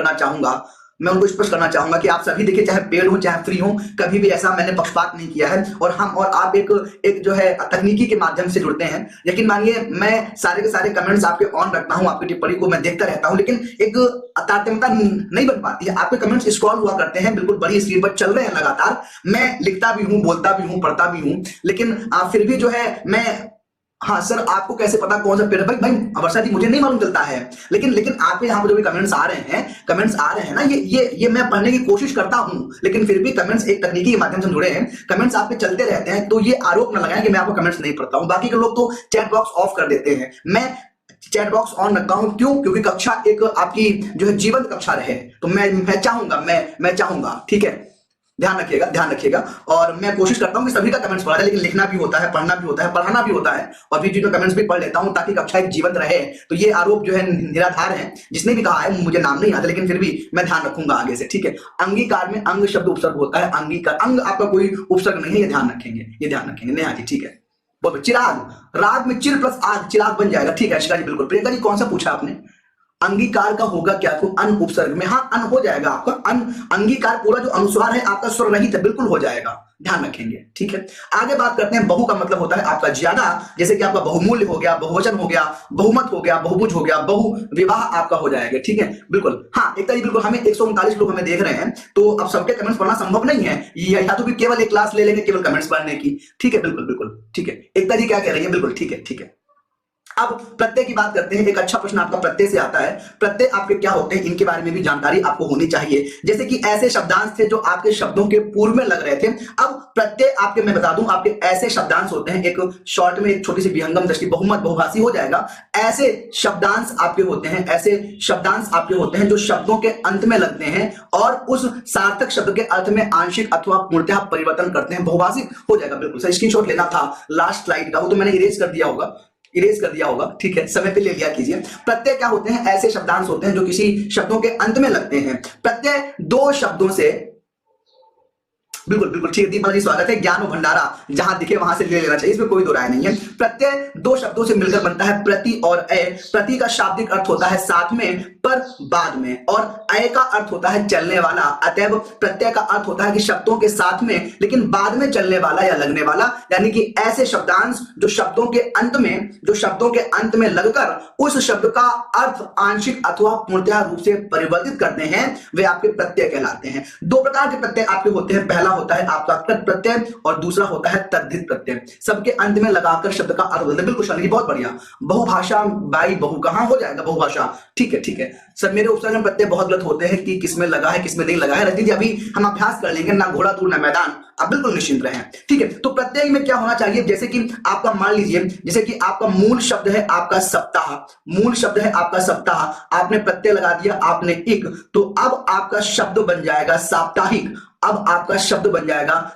करना चाहूंगा कि आप सभी देखिए, चाहे पेड हो चाहे फ्री हो, कभी भी ऐसा मैंने पक्षपात नहीं किया है। और हम और आप एक जो है तकनीकी के माध्यम से जुड़ते हैं। यकीन मानिए मैं सारे के सारे कमेंट्स आपके ऑन रखता हूं, आपकी टिप्पणी को मैं देखता रहता हूं, लेकिन एक तारतम्यता नहीं बन पाती है। आपके कमेंट्स स्क्रॉल हुआ करते हैं, बिल्कुल बड़ी स्क्रीन पर चल रहे हैं लगातार, मैं लिखता भी हूं, बोलता भी हूं, पढ़ता भी हूं, लेकिन फिर भी जो है मैं हाँ सर, आपको कैसे पता कौन सा पेड़? भाई भाई वर्षा जी, मुझे नहीं मालूम चलता है, लेकिन आपके यहाँ पर जो भी कमेंट्स आ रहे हैं ना, ये मैं पढ़ने की कोशिश करता हूँ, लेकिन फिर भी कमेंट्स एक तकनीकी के माध्यम से जुड़े हैं, कमेंट्स आपके चलते रहते हैं, तो ये आरोप न लगाएं कि मैं आपको कमेंट्स नहीं पढ़ता हूँ। बाकी के लोग तो चैट बॉक्स ऑफ कर देते हैं, मैं चैट बॉक्स ऑन रखता हूं, क्यों? क्योंकि कक्षा एक आपकी जो है जीवंत कक्षा रहे, तो मैं चाहूंगा, ठीक है, ध्यान रखिएगा। और मैं कोशिश करता हूं कि सभी का कमेंट्स पढ़ा जाए, लेकिन लिखना भी होता है, पढ़ना भी होता है, पढ़ाना भी होता है, और बीच बीच में कमेंट्स भी पढ़ लेता हूं ताकि कक्षा एक जीवंत रहे। तो ये आरोप जो है निराधार है, जिसने भी कहा है, मुझे नाम नहीं आता, लेकिन फिर भी मैं ध्यान रखूंगा आगे से, ठीक है। अंगीकार में अंग शब्द उपसर्ग होता है, अंगीकार, अंग आपका कोई उपसर्ग नहीं है, ये ध्यान रखेंगे। नेहा जी, ठीक है। बोलो चिराग, राग में चिर प्लस आग, चिराग बन जाएगा, ठीक है। शिका जी बिल्कुल। प्रियंका जी कौन सा पूछा आपने? अंगीकार का होगा क्या? तो अन उपसर्ग में, हाँ अन हो जाएगा आपका, अन अंगीकार पूरा जो अनुस्वार है आपका स्वर रहित है, बिल्कुल हो जाएगा, ध्यान रखेंगे, ठीक है। आगे बात करते हैं, बहु का मतलब होता है आपका ज्यादा, जैसे कि आपका बहुमूल्य हो गया, बहुवचन हो गया, बहुमत हो गया, बहुभुज हो गया, बहु विवाह आपका हो जाएगा, ठीक है, बिल्कुल। हाँ एकता जी बिल्कुल, हमें 139 लोग हमें देख रहे हैं, तो अब सबके कमेंट्स पढ़ना संभव नहीं है, या तो भी केवल एक क्लास ले लेंगे केवल कमेंट्स पढ़ने की, ठीक है, बिल्कुल, ठीक है। एकता जी क्या कह रही है? बिल्कुल ठीक है। अब प्रत्यय की बात करते हैं। एक अच्छा प्रश्न आपका प्रत्यय से आता है। प्रत्यय आपके क्या होते हैं, इनके बारे में भी जानकारी आपको होनी चाहिए। जैसे कि ऐसे शब्दांश थे जो आपके शब्दों के पूर्व में लग रहे थे, अब प्रत्यय आपके, मैं बता दूं, आपके ऐसे शब्दांश होते हैं, एक शॉर्ट में एक छोटी सी विहंगम दृष्टि, बहुमत बहुभाषी हो जाएगा। ऐसे शब्दांश आपके होते हैं, जो शब्दों के अंत में लगते हैं और उस सार्थक शब्द के अर्थ में आंशिक अथवा पूर्णतः परिवर्तन करते हैं, बहुभाषी हो जाएगा, बिल्कुल सर। स्क्रीनशॉट लेना था लास्ट स्लाइड का, वो तो मैंने इरेज कर दिया होगा, ठीक है, समय पे ले लिया कीजिए। प्रत्यय क्या होते हैं? ऐसे शब्दांश होते हैं जो किसी शब्दों के अंत में लगते हैं। प्रत्यय दो शब्दों से, बिल्कुल ठीक है, दीपा जी स्वागत है। ज्ञान और भंडारा जहां दिखे वहां से ले लेना चाहिए, इसमें कोई दो राय नहीं है। प्रत्यय दो शब्दों से मिलकर बनता है, प्रति और अय। प्रति का शाब्दिक अर्थ होता है साथ में पर बाद में, और अय का अर्थ होता है चलने वाला। अतएव प्रत्यय का अर्थ होता है कि शब्दों के साथ में लेकिन बाद में चलने वाला या लगने वाला, यानी कि ऐसे शब्दांश जो शब्दों के अंत में लगकर उस शब्द का अर्थ आंशिक अथवा पूर्णतः रूप से परिवर्तित करते हैं, वे आपके प्रत्यय कहलाते हैं। दो प्रकार के प्रत्यय आपके होते हैं, पहला होता है आपका कृत प्रत्यय और दूसरा होता है तद्धित प्रत्यय। सबके अंत में लगाकर शब्द का अर्थ बदलते, बिल्कुल शनि, बहुत बढ़िया। बहुभाषा बाई बहु कहां हो जाएगा? बहुभाषा, ठीक है। सर मेरे उपसर्ग में प्रत्यय बहुत गलत होते हैं कि किसमें लगा है किसमें नहीं लगा है। रजनी जी अभी हम अभ्यास कर लेंगे, ना घोड़ा दूर ना मैदान, आप बिल्कुल निश्चिंत रहें, ठीक है। तो प्रत्यय में क्या होना चाहिए? जैसे कि आपका मान लीजिए, जैसे कि आपका मूल शब्द है आपका सप्ताह, आपने प्रत्यय लगा दिया आपने एक, तो अब आपका शब्द बन जाएगा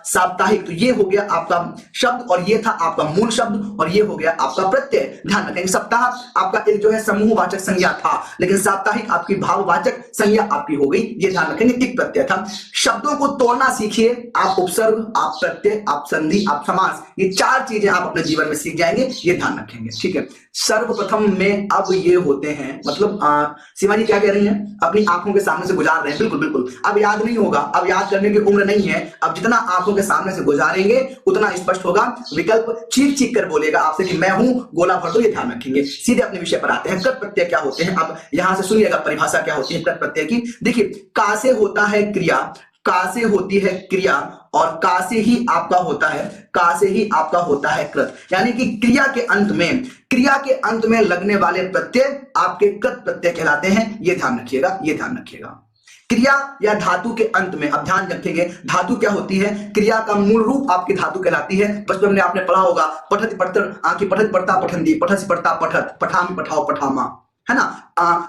साप्ताहिक। तो ये हो गया आपका शब्द, और ये था आपका मूल शब्द, और ये हो गया आपका प्रत्यय। ध्यान रखेंगे, सप्ताह आपका एक जो है समूहवाचक संज्ञा था, लेकिन साप्ताहिक आपकी भाववाचक संज्ञा आपकी हो गई, ये ध्यान रखेंगे। एक प्रत्यय था। शब्दों को तोड़ना सीखिए, आप उपसर्ग, आप प्रत्यय, आप संधि, आप समास, ये चार चीजें आप अपने जीवन में सीख जाएंगे, ये ध्यान रखेंगे, ठीक है। सर्वप्रथम में अब ये होते हैं, मतलब सीमा जी क्या कह रही हैं? अपनी आंखों के सामने से गुजार रहे हैं, बिल्कुल। अब याद नहीं होगा, अब याद करने की उम्र नहीं है, अब जितना आंखों के सामने से गुजारेंगे उतना स्पष्ट होगा। विकल्प चीख कर बोलेगा आपसे कि मैं हूं, गोला भर दो, ये ध्यान रखेंगे। सीधे अपने विषय पर आते हैं। कृत प्रत्यय क्या होते हैं? अब यहां से सुनिएगा परिभाषा क्या होती है कृत प्रत्यय की। देखिए, का से होता है क्रिया, का से होती है क्रिया, और का से ही आपका होता है कृत, यानी कि क्रिया के अंत में लगने वाले प्रत्यय आपके कृत प्रत्यय कहलाते हैं। ये ध्यान रखिएगा। क्रिया या धातु के अंत में, अब ध्यान रखेंगे, धातु क्या होती है? क्रिया का मूल रूप आपकी धातु कहलाती है। बचपन में आपने पढ़ा होगा, पठति पठतर आंकी, पठति पढ़ता पठंदी, पठसी पढ़ता पठत, पठामी पठाओ पठामा, है ना।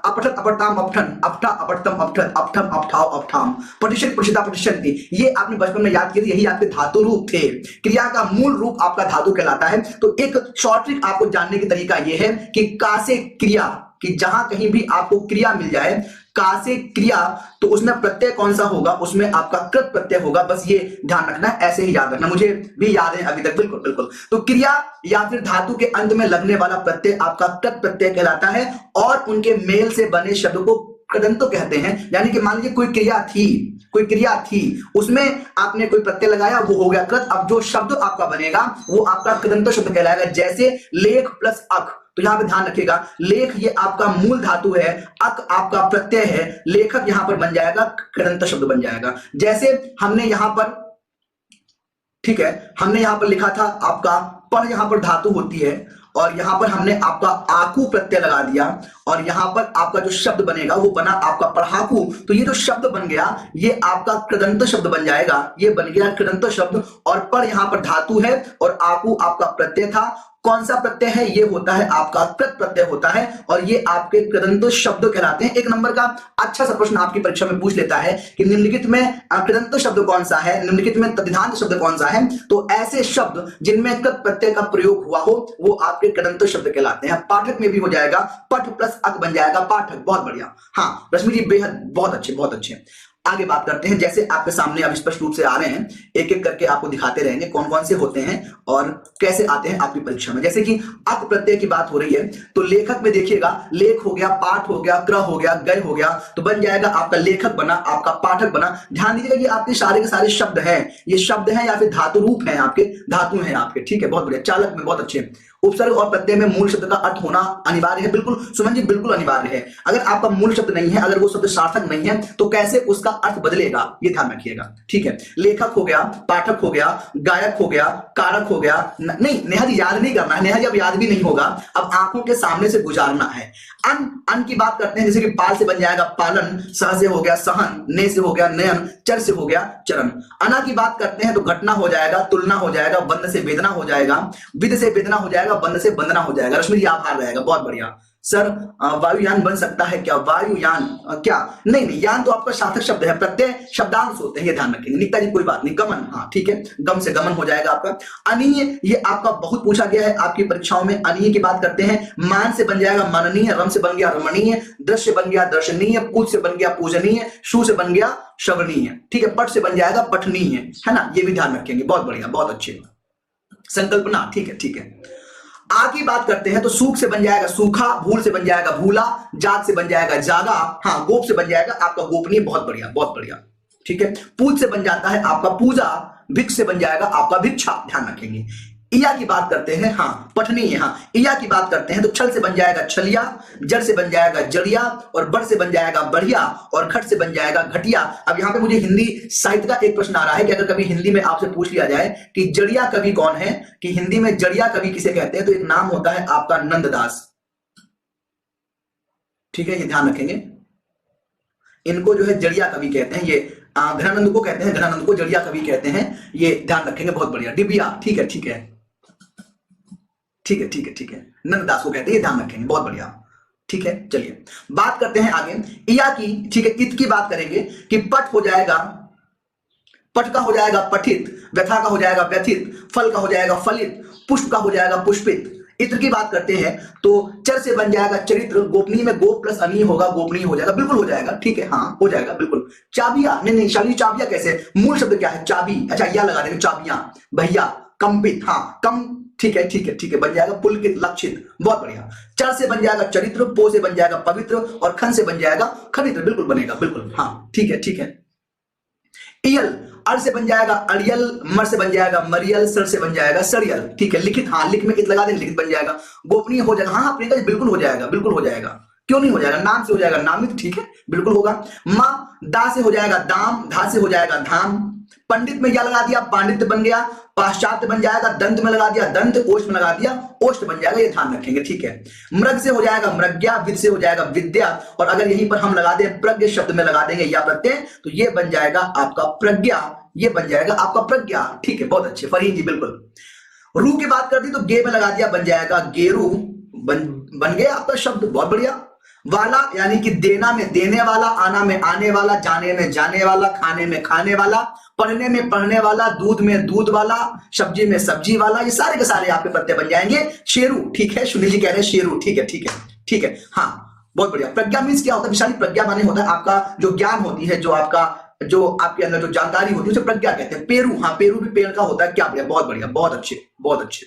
अपठत अपठताम अपठन, अपठा अपठतम अपठत, अपठम अपठाओ अपठाम, पठिष्यति पठिता पठिष्यन्ति, ये आपने बचपन में याद किया, यही आपके धातु रूप थे। क्रिया का मूल रूप आपका धातु कहलाता है। तो एक शॉर्ट ट्रिक आपको जानने की तरीका यह है कि का से क्रिया, कि जहां कहीं भी आपको क्रिया मिल जाए, का से क्रिया, तो उसमें प्रत्यय कौन सा होगा? उसमें आपका कृत प्रत्यय होगा। बस ये ध्यान रखना, ऐसे ही याद रखना, मुझे भी याद है अभी तक, बिल्कुल। तो क्रिया या फिर धातु के अंत में लगने वाला प्रत्यय आपका कृत प्रत्यय कहलाता है, और उनके मेल से बने शब्द को कृदंत कहते हैं। यानी कि मान लीजिए कोई क्रिया थी, उसमें आपने कोई प्रत्यय लगाया, वो हो गया कृत। अब जो शब्द आपका बनेगा वो आपका कृदंत शब्द कहलाएगा। जैसे लेख प्लस अक, तो यहां पे ध्यान रखिएगा, लेख ये आपका मूल धातु है, अक आपका प्रत्यय है, लेखक यहां पर बन जाएगा कृदंत शब्द बन जाएगा। जैसे हमने यहां पर, ठीक है, हमने यहां पर लिखा था आपका पढ़, यहां पर धातु होती है, और यहां पर हमने आपका आकू प्रत्यय लगा दिया और यहां पर आपका जो शब्द बनेगा वो बना आपका पढ़ाकू। तो ये जो शब्द बन गया ये आपका कृदंत शब्द बन जाएगा, ये बन गया कृदंत शब्द। और पर यहां पर धातु है और आकू आपका प्रत्यय था। कौन सा प्रत्यय है? ये होता है आपका कृत प्रत्यय होता है और ये आपके कृदंत शब्द कहलाते हैं। एक नंबर का अच्छा सा प्रश्न आपकी परीक्षा में पूछ लेता है कि निम्नलिखित में कृदंत शब्द कौन सा है, निम्नलिखित में तद्धितांत शब्द कौन सा है। तो ऐसे शब्द जिनमें कृत प्रत्यय का प्रयोग हुआ हो वो आपके कृदंत शब्द कहलाते हैं। पाठक में भी हो जाएगा, पठ प्लस अक बन जाएगा पाठक। बहुत बढ़िया। हाँ रश्मि जी बेहद बहुत अच्छे बहुत अच्छे। आगे बात करते हैं, जैसे आपके सामने अब स्पष्ट रूप से आ रहे हैं, एक एक करके आपको दिखाते रहेंगे कौन कौन से होते हैं और कैसे आते हैं आपकी परीक्षा में। जैसे कि अक प्रत्यय की बात हो रही है तो लेखक में देखिएगा, लेख हो गया, पाठ हो गया, क्रय हो गया, गय हो गया, तो बन जाएगा आपका लेखक बना, आपका पाठक बना। ध्यान दीजिएगा ये आपके सारे के सारे शब्द हैं, ये शब्द हैं या फिर धातु रूप हैं आपके, धातु हैं आपके, ठीक है बहुत बढ़िया। चालक में बहुत अच्छे। उपसर्ग और प्रत्यय में मूल शब्द का अर्थ होना अनिवार्य है। बिल्कुल सुमन जी बिल्कुल अनिवार्य है। अगर आपका मूल शब्द नहीं है, अगर वो शब्द सार्थक नहीं है तो कैसे उसका अर्थ बदलेगा ये ध्यान रखिएगा, ठीक है। लेखक हो गया, पाठक हो गया, गायक हो गया, कारक हो गया। नहीं नेहा जी याद नहीं करना है, नेहा जी अब याद भी नहीं होगा, अब आंखों के सामने से गुजारना है। अन की बात करते हैं, जैसे कि पाल से बन जाएगा पालन, सह से हो गया सहन, ने से हो गया नयन, चर से हो गया चरण। अना की बात करते हैं तो घटना हो जाएगा, तुलना हो जाएगा, बंद से वेदना हो जाएगा, विद से वेदना हो जाएगा, बंद से बंदना हो जाएगा। रश्मि जी आभार रहेगा, बहुत बढ़िया। सर वायुयान बन सकता है क्या? वायुयान क्या? नहीं नहीं, यान तो आपका सार्थक शब्द है, प्रत्यय शब्दांश होते हैं, ये ध्यान रखेंगे। निकता जी कोई बात नहीं, गमन, हाँ ठीक है, गम से गमन हो जाएगा आपका। अनीय ये आपका बहुत पूछा गया है आपकी परीक्षाओं में। अनीय की बात करते हैं, मान से बन जाएगा माननीय, रम से बन गया रमणीय, दृश्य बन गया दर्शनीय, पूज से बन गया पूजनीय, शु से बन गया श्रवणीय, ठीक है। पट से बन जाएगा पठनीय, है ना, ये भी ध्यान रखेंगे, बहुत बढ़िया बहुत अच्छे। संकल्पना, ठीक है ठीक है। आ की बात करते हैं तो सूख से बन जाएगा सूखा, भूल से बन जाएगा भूला, जाग से बन जाएगा जागा, हाँ गोप से बन जाएगा आपका गोपनीय, बहुत बढ़िया बहुत बढ़िया, ठीक है। पूज से बन जाता है आपका पूजा, भिक्ष से बन जाएगा आपका भिक्षा, ध्यान रखेंगे। इया की बात करते हैं, हाँ पठनीय, हाँ इया की बात करते हैं तो छल से बन जाएगा छलिया, जड़ से बन जाएगा जड़िया और बड़ से बन जाएगा बढ़िया और घट से बन जाएगा घटिया। अब यहाँ पे मुझे हिंदी साहित्य का एक प्रश्न आ रहा है कि अगर कभी हिंदी में आपसे पूछ लिया जाए कि जड़िया कवि कौन है, कि हिंदी में जड़िया कवि किसे कहते हैं, तो एक नाम होता है आपका नंददास, ठीक है, ये ध्यान रखेंगे। इनको जो है जड़िया कवि कहते हैं, ये घनानंद को कहते हैं, घनानंद को जड़िया कवि कहते हैं, ये ध्यान रखेंगे, बहुत बढ़िया। डिबिया, ठीक है ठीक है ठीक है ठीक है ठीक है, नंददास को कहते हैं, ये ध्यान रखेंगे, बहुत बढ़िया, ठीक है। चलिए बात करते हैं आगे इया की, ठीक है। इत की बात करेंगे कि पट हो जाएगा, पट का हो जाएगा पठित, व्यथा का हो जाएगा व्यथित, फल का हो जाएगा फलित, पुष्प का हो जाएगा पुष्पित। इत्र की बात करते हैं तो चर से बन जाएगा चरित्र, गोपनीय में गोप प्लस अनीय होगा, गोपनीय हो जाएगा, बिल्कुल हो जाएगा, ठीक है, हाँ हो जाएगा बिल्कुल। चाबिया, नहीं नहीं शाली चाबिया कैसे, मूल शब्द क्या है चाबी, अच्छा या लगा देंगे चाबियां, भैया कंपित, हाँ कम, ठीक है ठीक है ठीक है, बन जाएगा पुलकित लक्षित, बहुत बढ़िया। चर से बन जाएगा चरित्र, पो से बन जाएगा पवित्र और खन से बन जाएगा खनित्र, बिल्कुल बनेगा बिल्कुल, हाँ ठीक है ठीक है। इयल, अर से बन जाएगा अड़ियल, मर से बन जाएगा मरियल, सर से बन जाएगा सरियल, ठीक है। लिखित, हाँ लिख में इत लगा देंगे, लिखित बन जाएगा। गोपनीय हो जाएगा, हाँ प्रियंका जी बिल्कुल हो जाएगा, बिल्कुल हो जाएगा, क्यों नहीं हो जाएगा। नाम से हो जाएगा नामित, ठीक है बिल्कुल होगा। माँ, दा से हो जाएगा दाम, धा से हो जाएगा धाम। पंडित में क्या लगा दिया, पांडित्य बन गया। पाश्चात्य बन जाएगा, दंत में लगा दिया दंत, ओष्ठ में लगा दिया ओष्ठ बन जाएगा, ये ध्यान रखेंगे, ठीक है। मृग से हो जाएगा मृग्या, विद से हो जाएगा विद्या और अगर यहीं पर हम लगा दें प्रज्ञ शब्द में लगा देंगे या प्रत्यय तो ये बन जाएगा आपका प्रज्ञा, ये बन जाएगा आपका प्रज्ञा, ठीक है बहुत अच्छे फरीन जी बिल्कुल। रू की बात कर दी तो गे में लगा दिया बन जाएगा गेरू, बन गया आपका शब्द, बहुत बढ़िया। वाला यानी कि देना में देने वाला, आना में आने वाला, जाने में जाने वाला, खाने में खाने वाला, पढ़ने में पढ़ने वाला, दूध में दूध वाला, सब्जी में सब्जी वाला, ये सारे के सारे आपके प्रत्यय बन जाएंगे। शेरू, ठीक है, सुनील जी कह रहे हैं शेरू, ठीक है ठीक है ठीक है, हाँ बहुत बढ़िया। प्रज्ञा मीन्स क्या होता है विशाली, प्रज्ञा माने होता है आपका जो ज्ञान होती है, जो आपके अंदर जो जानकारी होती है उसे प्रज्ञा कहते हैं। पेरू, हाँ पेरू भी पेड़ का होता है, क्या बढ़िया, बहुत बढ़िया, बहुत अच्छे,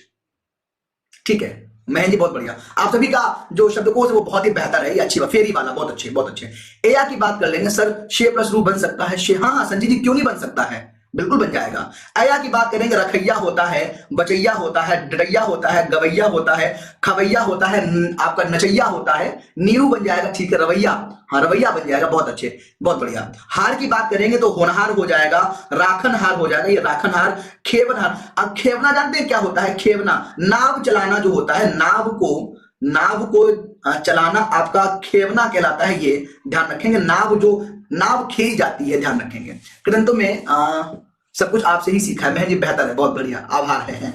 ठीक है महेंद्र जी बहुत बढ़िया। आप सभी का जो शब्दकोश है वो बहुत ही बेहतर है, ये अच्छी बात, फेरी वाला बहुत अच्छे। एया की बात कर लेंगे सर, शे प्लस रू बन सकता है, शे, हाँ संजय जी क्यों नहीं बन सकता है, बिल्कुल बन जाएगा। अया की बात करेंगे, रखैया होता है, बचैया होता है, डरैया होता है, गवैया होता है, खवैया होता है, आपका नचैया होता है, नीरू बन जाएगा, ठीक है, रवैया, हाँ रवैया बन जाएगा, बहुत अच्छे, बहुत बढ़िया। हार की बात करेंगे तो होनहार हो जाएगा, राखनहार हो जाएगा, ये राखनहार, खेवनहार। अब खेवना जानते हैं क्या होता है? खेवना नाव चलाना जो होता है, नाव को चलाना आपका खेवना कहलाता है, ये ध्यान रखेंगे। नाव खेई जाती है, ध्यान रखेंगे। ग्रंथों में सब कुछ आपसे ही सीखा है मैं जी, बेहतर है, बहुत बढ़िया, आभार है।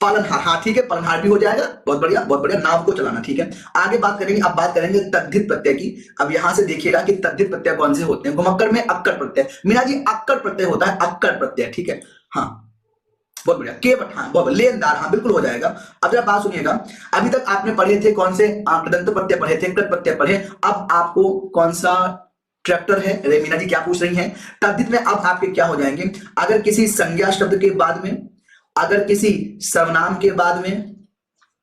पालनहार, हाँ ठीक है, पालनहार भी हो जाएगा, बहुत बढ़िया, बहुत बढ़िया, नाव को चलाना, ठीक है। आगे बात करेंगे, अब बात करेंगे तद्धित प्रत्यय की। अब यहां से देखिएगा कि तद्धित प्रत्यय कौन से होते हैं। घुमक्कर में अक्कड़ प्रत्यय, मीना जी अक्कड़ प्रत्यय होता है, अक्कड़ प्रत्यय, ठीक है, हाँ बहुत बढ़िया। केवट, हाँ बहुत लेनदार, हाँ बिल्कुल हो जाएगा। अब जरा बात सुनिएगा, अभी तक आपने पढ़े थे कौन से? कृदंत प्रत्यय पढ़े थे, कृत प्रत्यय पढ़े। अब आपको कौन सा ट्रैक्टर है? मीना जी क्या पूछ रही हैं? तद्धित में अब आपके क्या हो जाएंगे? अगर किसी संज्ञा शब्द के बाद में, अगर किसी सर्वनाम के बाद में,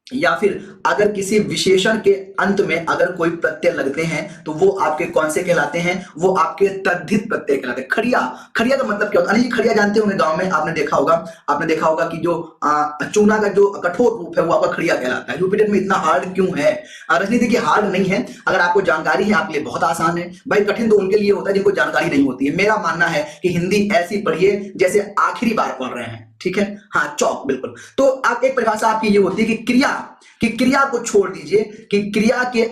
या फिर अगर किसी विशेषण के अंत में अगर कोई प्रत्यय लगते हैं तो वो आपके कौन से कहलाते हैं? वो आपके तद्धित प्रत्यय कहलाते हैं। खड़िया, खड़िया का मतलब क्या होता है? अनिल खड़िया जानते होंगे, गांव में आपने देखा होगा कि जो चूना का जो कठोर रूप है वो आपका खड़िया कहलाता है। जुपिटर में इतना हार्ड क्यों है? रजनी देखिए हार्ड नहीं है, अगर आपको जानकारी है आपके लिए बहुत आसान है भाई। कठिन तो उनके लिए होता है जिनको जानकारी नहीं होती है। मेरा मानना है कि हिंदी ऐसी पढ़िए जैसे आखिरी बार पढ़ रहे हैं, ठीक है, हाँ चौक बिल्कुल। तो अब एक परिभाषा आपकी ये होती है कि क्रिया को छोड़ दीजिए, कि क्रिया के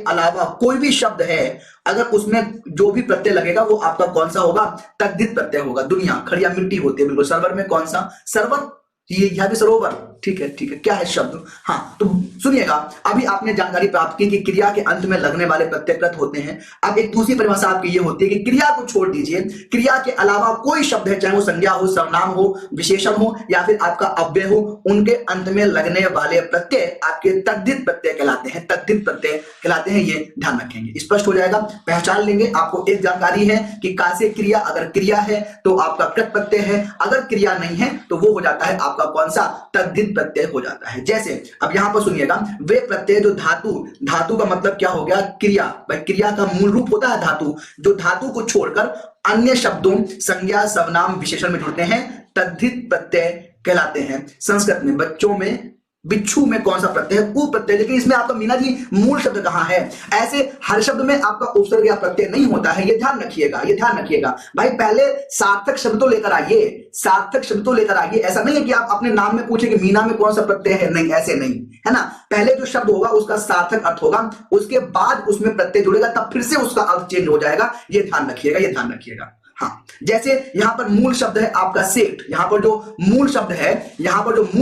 अलावा कोई भी शब्द है, अगर उसमें जो भी प्रत्यय लगेगा वो आपका कौन सा होगा? तद्धित प्रत्यय होगा। दुनिया, खड़िया मिट्टी होती है, बिल्कुल। सर्वर में कौन सा? सर्वर, ये यहाँ पे सरोवर, ठीक है ठीक है, क्या है शब्द? हाँ तो सुनिएगा, अभी आपने जानकारी प्राप्त की कि क्रिया के अंत में लगने वाले प्रत्यय कृत होते हैं। अब एक दूसरी परिभाषा आपकी ये होती है कि क्रिया को छोड़ दीजिए, क्रिया के अलावा कोई शब्द है, चाहे वो संज्ञा हो, सर्वनाम हो, विशेषण हो, या फिर आपका अव्यय हो, उनके अंत में लगने वाले प्रत्यय आपके तद्धित प्रत्यय कहलाते हैं, तद्धित प्रत्यय कहलाते हैं, ये ध्यान रखेंगे। स्पष्ट हो जाएगा, पहचान लेंगे। आपको एक जानकारी है कि कासे क्रिया, अगर क्रिया है तो आपका कृत प्रत्यय है, अगर क्रिया नहीं है तो वो हो जाता है आपका कौन सा? तद्धित प्रत्यय हो जाता है। जैसे अब यहां पर सुनिएगा, वे प्रत्यय जो धातु का मतलब क्या हो गया? क्रिया, भाई क्रिया का मूल रूप होता है धातु, जो धातु को छोड़कर अन्य शब्दों, संज्ञा, सर्वनाम, विशेषण में जुड़ते हैं, तद्धित प्रत्यय कहलाते हैं। संस्कृत में बच्चों में, बिच्छू में कौन सा प्रत्यय है? उ प्रत्यय। लेकिन इसमें आपका मीना जी मूल शब्द कहां है? ऐसे हर शब्द में आपका उपसर्ग या प्रत्यय नहीं होता है, ये ध्यान रखिएगा, ये ध्यान रखिएगा भाई। पहले सार्थक शब्द तो लेकर आइए, सार्थक शब्द तो लेकर आइए। ऐसा नहीं है कि आप अपने नाम में पूछे कि मीना में कौन सा प्रत्यय है, नहीं, ऐसे नहीं है ना। पहले जो शब्द होगा उसका सार्थक अर्थ होगा, उसके बाद उसमें प्रत्यय जुड़ेगा, तब फिर से उसका अर्थ चेंज हो जाएगा, ये ध्यान रखिएगा, ये ध्यान रखिएगा। हाँ, जैसे यहां पर मूल शब्द है आपका सेठ, यहां पर जो मूल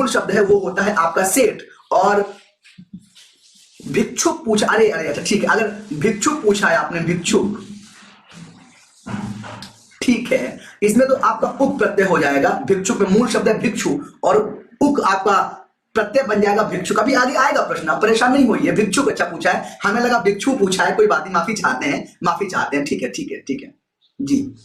शब्द है वो होता है आपका सेठ। और भिक्षुक पूछा, अरे अच्छा ठीक है, अगर भिक्षुक पूछा है आपने, भिक्षुक, ठीक है, इसमें तो आपका उक प्रत्यय हो जाएगा। भिक्षुक में मूल शब्द है भिक्षु और उक आपका प्रत्यय बन जाएगा भिक्षुक। अभी आगे आएगा प्रश्न, आप परेशान नहीं होइए। भिक्षुक अच्छा पूछा है, हमें लगा भिक्षु पूछा है, कोई बात नहीं, माफी चाहते हैं, ठीक है ठीक है ठीक है जी।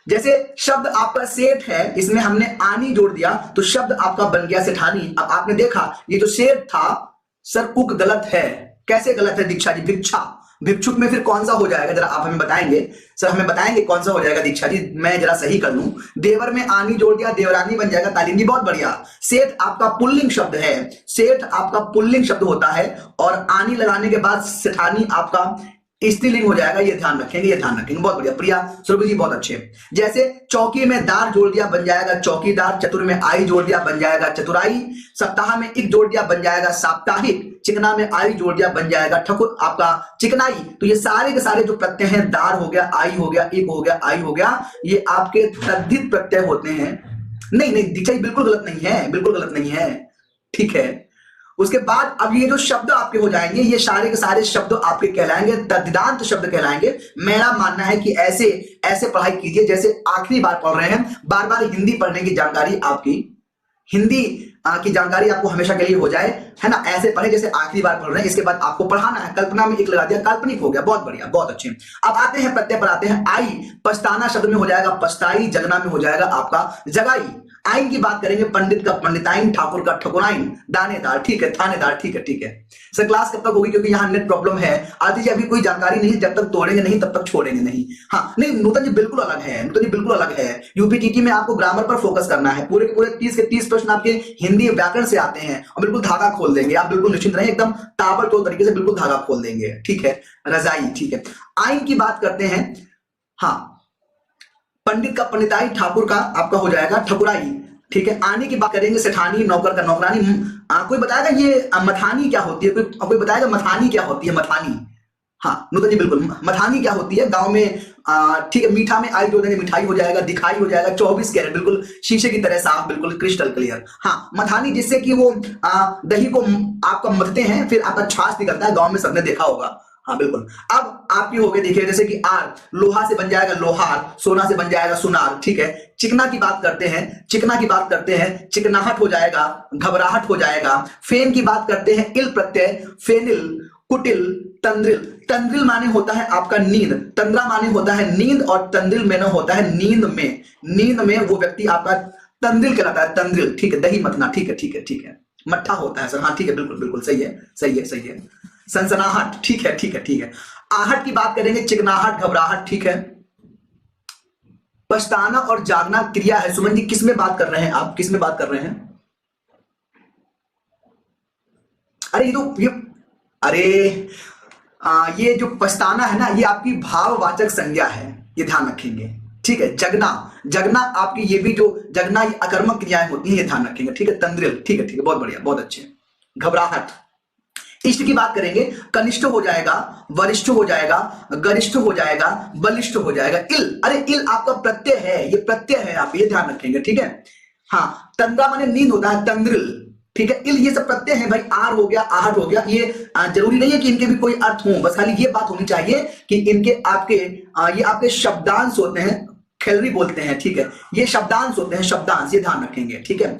जैसे शब्द आपका सेठ है, इसमें हमने आनी जोड़ दिया तो शब्द आपका बन गया सेठानी। अब आपने देखा ये जो सेठ था, सर उक गलत है, कैसे गलत है दीक्षा जी? भिक्षा, भिक्षुक में फिर कौन सा हो जाएगा? जरा आप हमें बताएंगे, सर हमें बताएंगे कौन सा हो जाएगा दीक्षा जी, मैं जरा सही कर लूं। देवर में आनी जोड़ दिया, देवरानी बन जाएगा, तालिनी, बहुत बढ़िया। सेठ आपका पुल्लिंग शब्द है, सेठ आपका पुल्लिंग शब्द होता है, और आनी लगाने के बाद सेठानी आपका स्त्रीलिंग हो जाएगा, ये ध्यान रखेंगे, बहुत बढ़िया। प्रिया सुरभि जी बहुत अच्छे। जैसे चौकी में दार जोड़ दिया, बन जाएगा चौकीदार। चतुर में आई जोड़ दिया, बन जाएगा चतुराई। सप्ताह में एक जोड़ दिया, बन जाएगा साप्ताहिक। चिकना में आई जोड़ दिया, बन जाएगा ठकुर, आपका चिकनाई। तो ये सारे के सारे जो प्रत्यय हैं, दार हो गया, आई हो गया, एक हो गया, आई हो गया, ये आपके तद्धित प्रत्यय होते हैं। नहीं दीक्षा जी बिल्कुल गलत नहीं है, ठीक है। उसके बाद अब ये जो शब्द आपके हो जाएंगे, ये सारे के सारे शब्द आपके कहलाएंगे तद्धितांत शब्द कहलाएंगे। मेरा मानना है कि ऐसे पढ़ाई कीजिए जैसे आखिरी बार पढ़ रहे हैं। बार बार हिंदी पढ़ने की जानकारी आपकी, हिंदी की जानकारी आपको हमेशा के लिए हो जाए, है ना। ऐसे पढ़े जैसे आखिरी बार पढ़ रहे हैं। इसके बाद आपको पढ़ाना है, कल्पना में एक लगा दिया, काल्पनिक हो गया, बहुत बढ़िया, बहुत अच्छे। अब आते हैं प्रत्यय पर, आते हैं। आई पछताना शब्द में हो जाएगा पछताई, जगना में हो जाएगा आपका जगाई। आइन की बात करेंगे, पंडित का पंडिताइन, ठाकुर का ठकुराइन, दानेदार, ठीक है, थानेदार, ठीक है, ठीक है। सर क्लास कब तक होगी, क्योंकि यहाँ नेट प्रॉब्लम है। आदि जी अभी कोई जानकारी नहीं, जब तक तोड़ेंगे नहीं तब तक छोड़ेंगे नहीं। हाँ नहीं, नूतन जी बिल्कुल अलग है, नूतन जी बिल्कुल अलग है। यूपीटीटी में आपको ग्रामर पर फोकस करना है, पूरे के पूरे 30 के 30 प्रश्न आपके हिंदी व्याकरण से आते हैं और बिल्कुल धागा खोल देंगे। आप बिल्कुल निश्चिंत रहें, एकदम ताबड़तोड़ तरीके से बिल्कुल धागा खोल देंगे, ठीक है। रजाई, ठीक है। आइन की बात करते हैं, हाँ, पंडित का पंडिताई, ठाकुर का आपका हो जाएगा ठकुराई, ठीक है। आने की बात करेंगे, सेठानी, नौकर का नौकरानी। कोई बताएगा ये मथानी क्या होती है, कोई बताएगा मथानी क्या होती है, मथानी? हाँ नूतन जी बिल्कुल, मथानी क्या होती है, गांव में ठीक है। मीठा में आई जोड़ देंगे, मिठाई हो जाएगा, दिखाई हो जाएगा, 24 कैरेट, बिल्कुल शीशे की तरह साफ, बिल्कुल क्रिस्टल क्लियर। हाँ मथानी, जिससे कि वो दही को आपका मथते हैं, फिर आपका छाछ निकलता है, गांव में सबने देखा होगा। हाँ बिल्कुल। अब आपकी हो गई, देखिए जैसे कि आर, लोहा से बन जाएगा लोहार, सोना से बन जाएगा सुनार, ठीक है। चिकना की बात करते हैं, चिकना की बात करते हैं, चिकनाहट हो जाएगा, घबराहट हो जाएगा। फेन की बात करते हैं, इल प्रत्यय, फेनिल, कुटिल, तंद्रिल। तंद्रिल माने होता है आपका नींद, तंद्रा माने होता है नींद, और तंद्रिल में होता है नींद में, नींद में वो व्यक्ति आपका तंद्रिल कहलाता है, तंद्रिल, ठीक है। दही मथना, ठीक है, ठीक है, ठीक है। मट्ठा होता है सर, हाँ ठीक है, बिल्कुल बिल्कुल सही है, सही है, सही है। सनसनाहट, ठीक है, ठीक है, ठीक है। आहट की बात करेंगे, चिकनाहट, घबराहट, ठीक है। पछताना और जागना क्रिया है। सुमन जी किस में बात कर रहे हैं आप, किस में बात कर रहे हैं? अरे अरे ये जो पछताना है ना, ये आपकी भाववाचक संज्ञा है, ये ध्यान रखेंगे, ठीक है। जगना, जगना आपकी ये भी जो जगना, ये अकर्मक क्रियाएं होती हैं, ये ध्यान रखेंगे, ठीक है। तंद्रिल, ठीक है, ठीक है, बहुत बढ़िया, बहुत अच्छे। घबराहट। इष्ट की बात करेंगे, कनिष्ठ हो जाएगा, वरिष्ठ हो जाएगा, गरिष्ठ हो जाएगा, बलिष्ठ हो जाएगा। इल, अरे इल आपका प्रत्यय है, ये प्रत्यय है, आप ये ध्यान रखेंगे, ठीक है। हाँ तंद्रा माने नींद होता है, तंद्रिल, ठीक है। इल ये सब प्रत्यय है भाई, आर हो गया, आहट हो गया। ये जरूरी नहीं है कि इनके भी कोई अर्थ हो, बस खाली ये बात होनी चाहिए कि इनके आपके ये आपके शब्दांश होते हैं, खैलरी बोलते हैं, ठीक है। ये शब्दांश होते हैं, शब्दांश, ये ध्यान रखेंगे, ठीक है।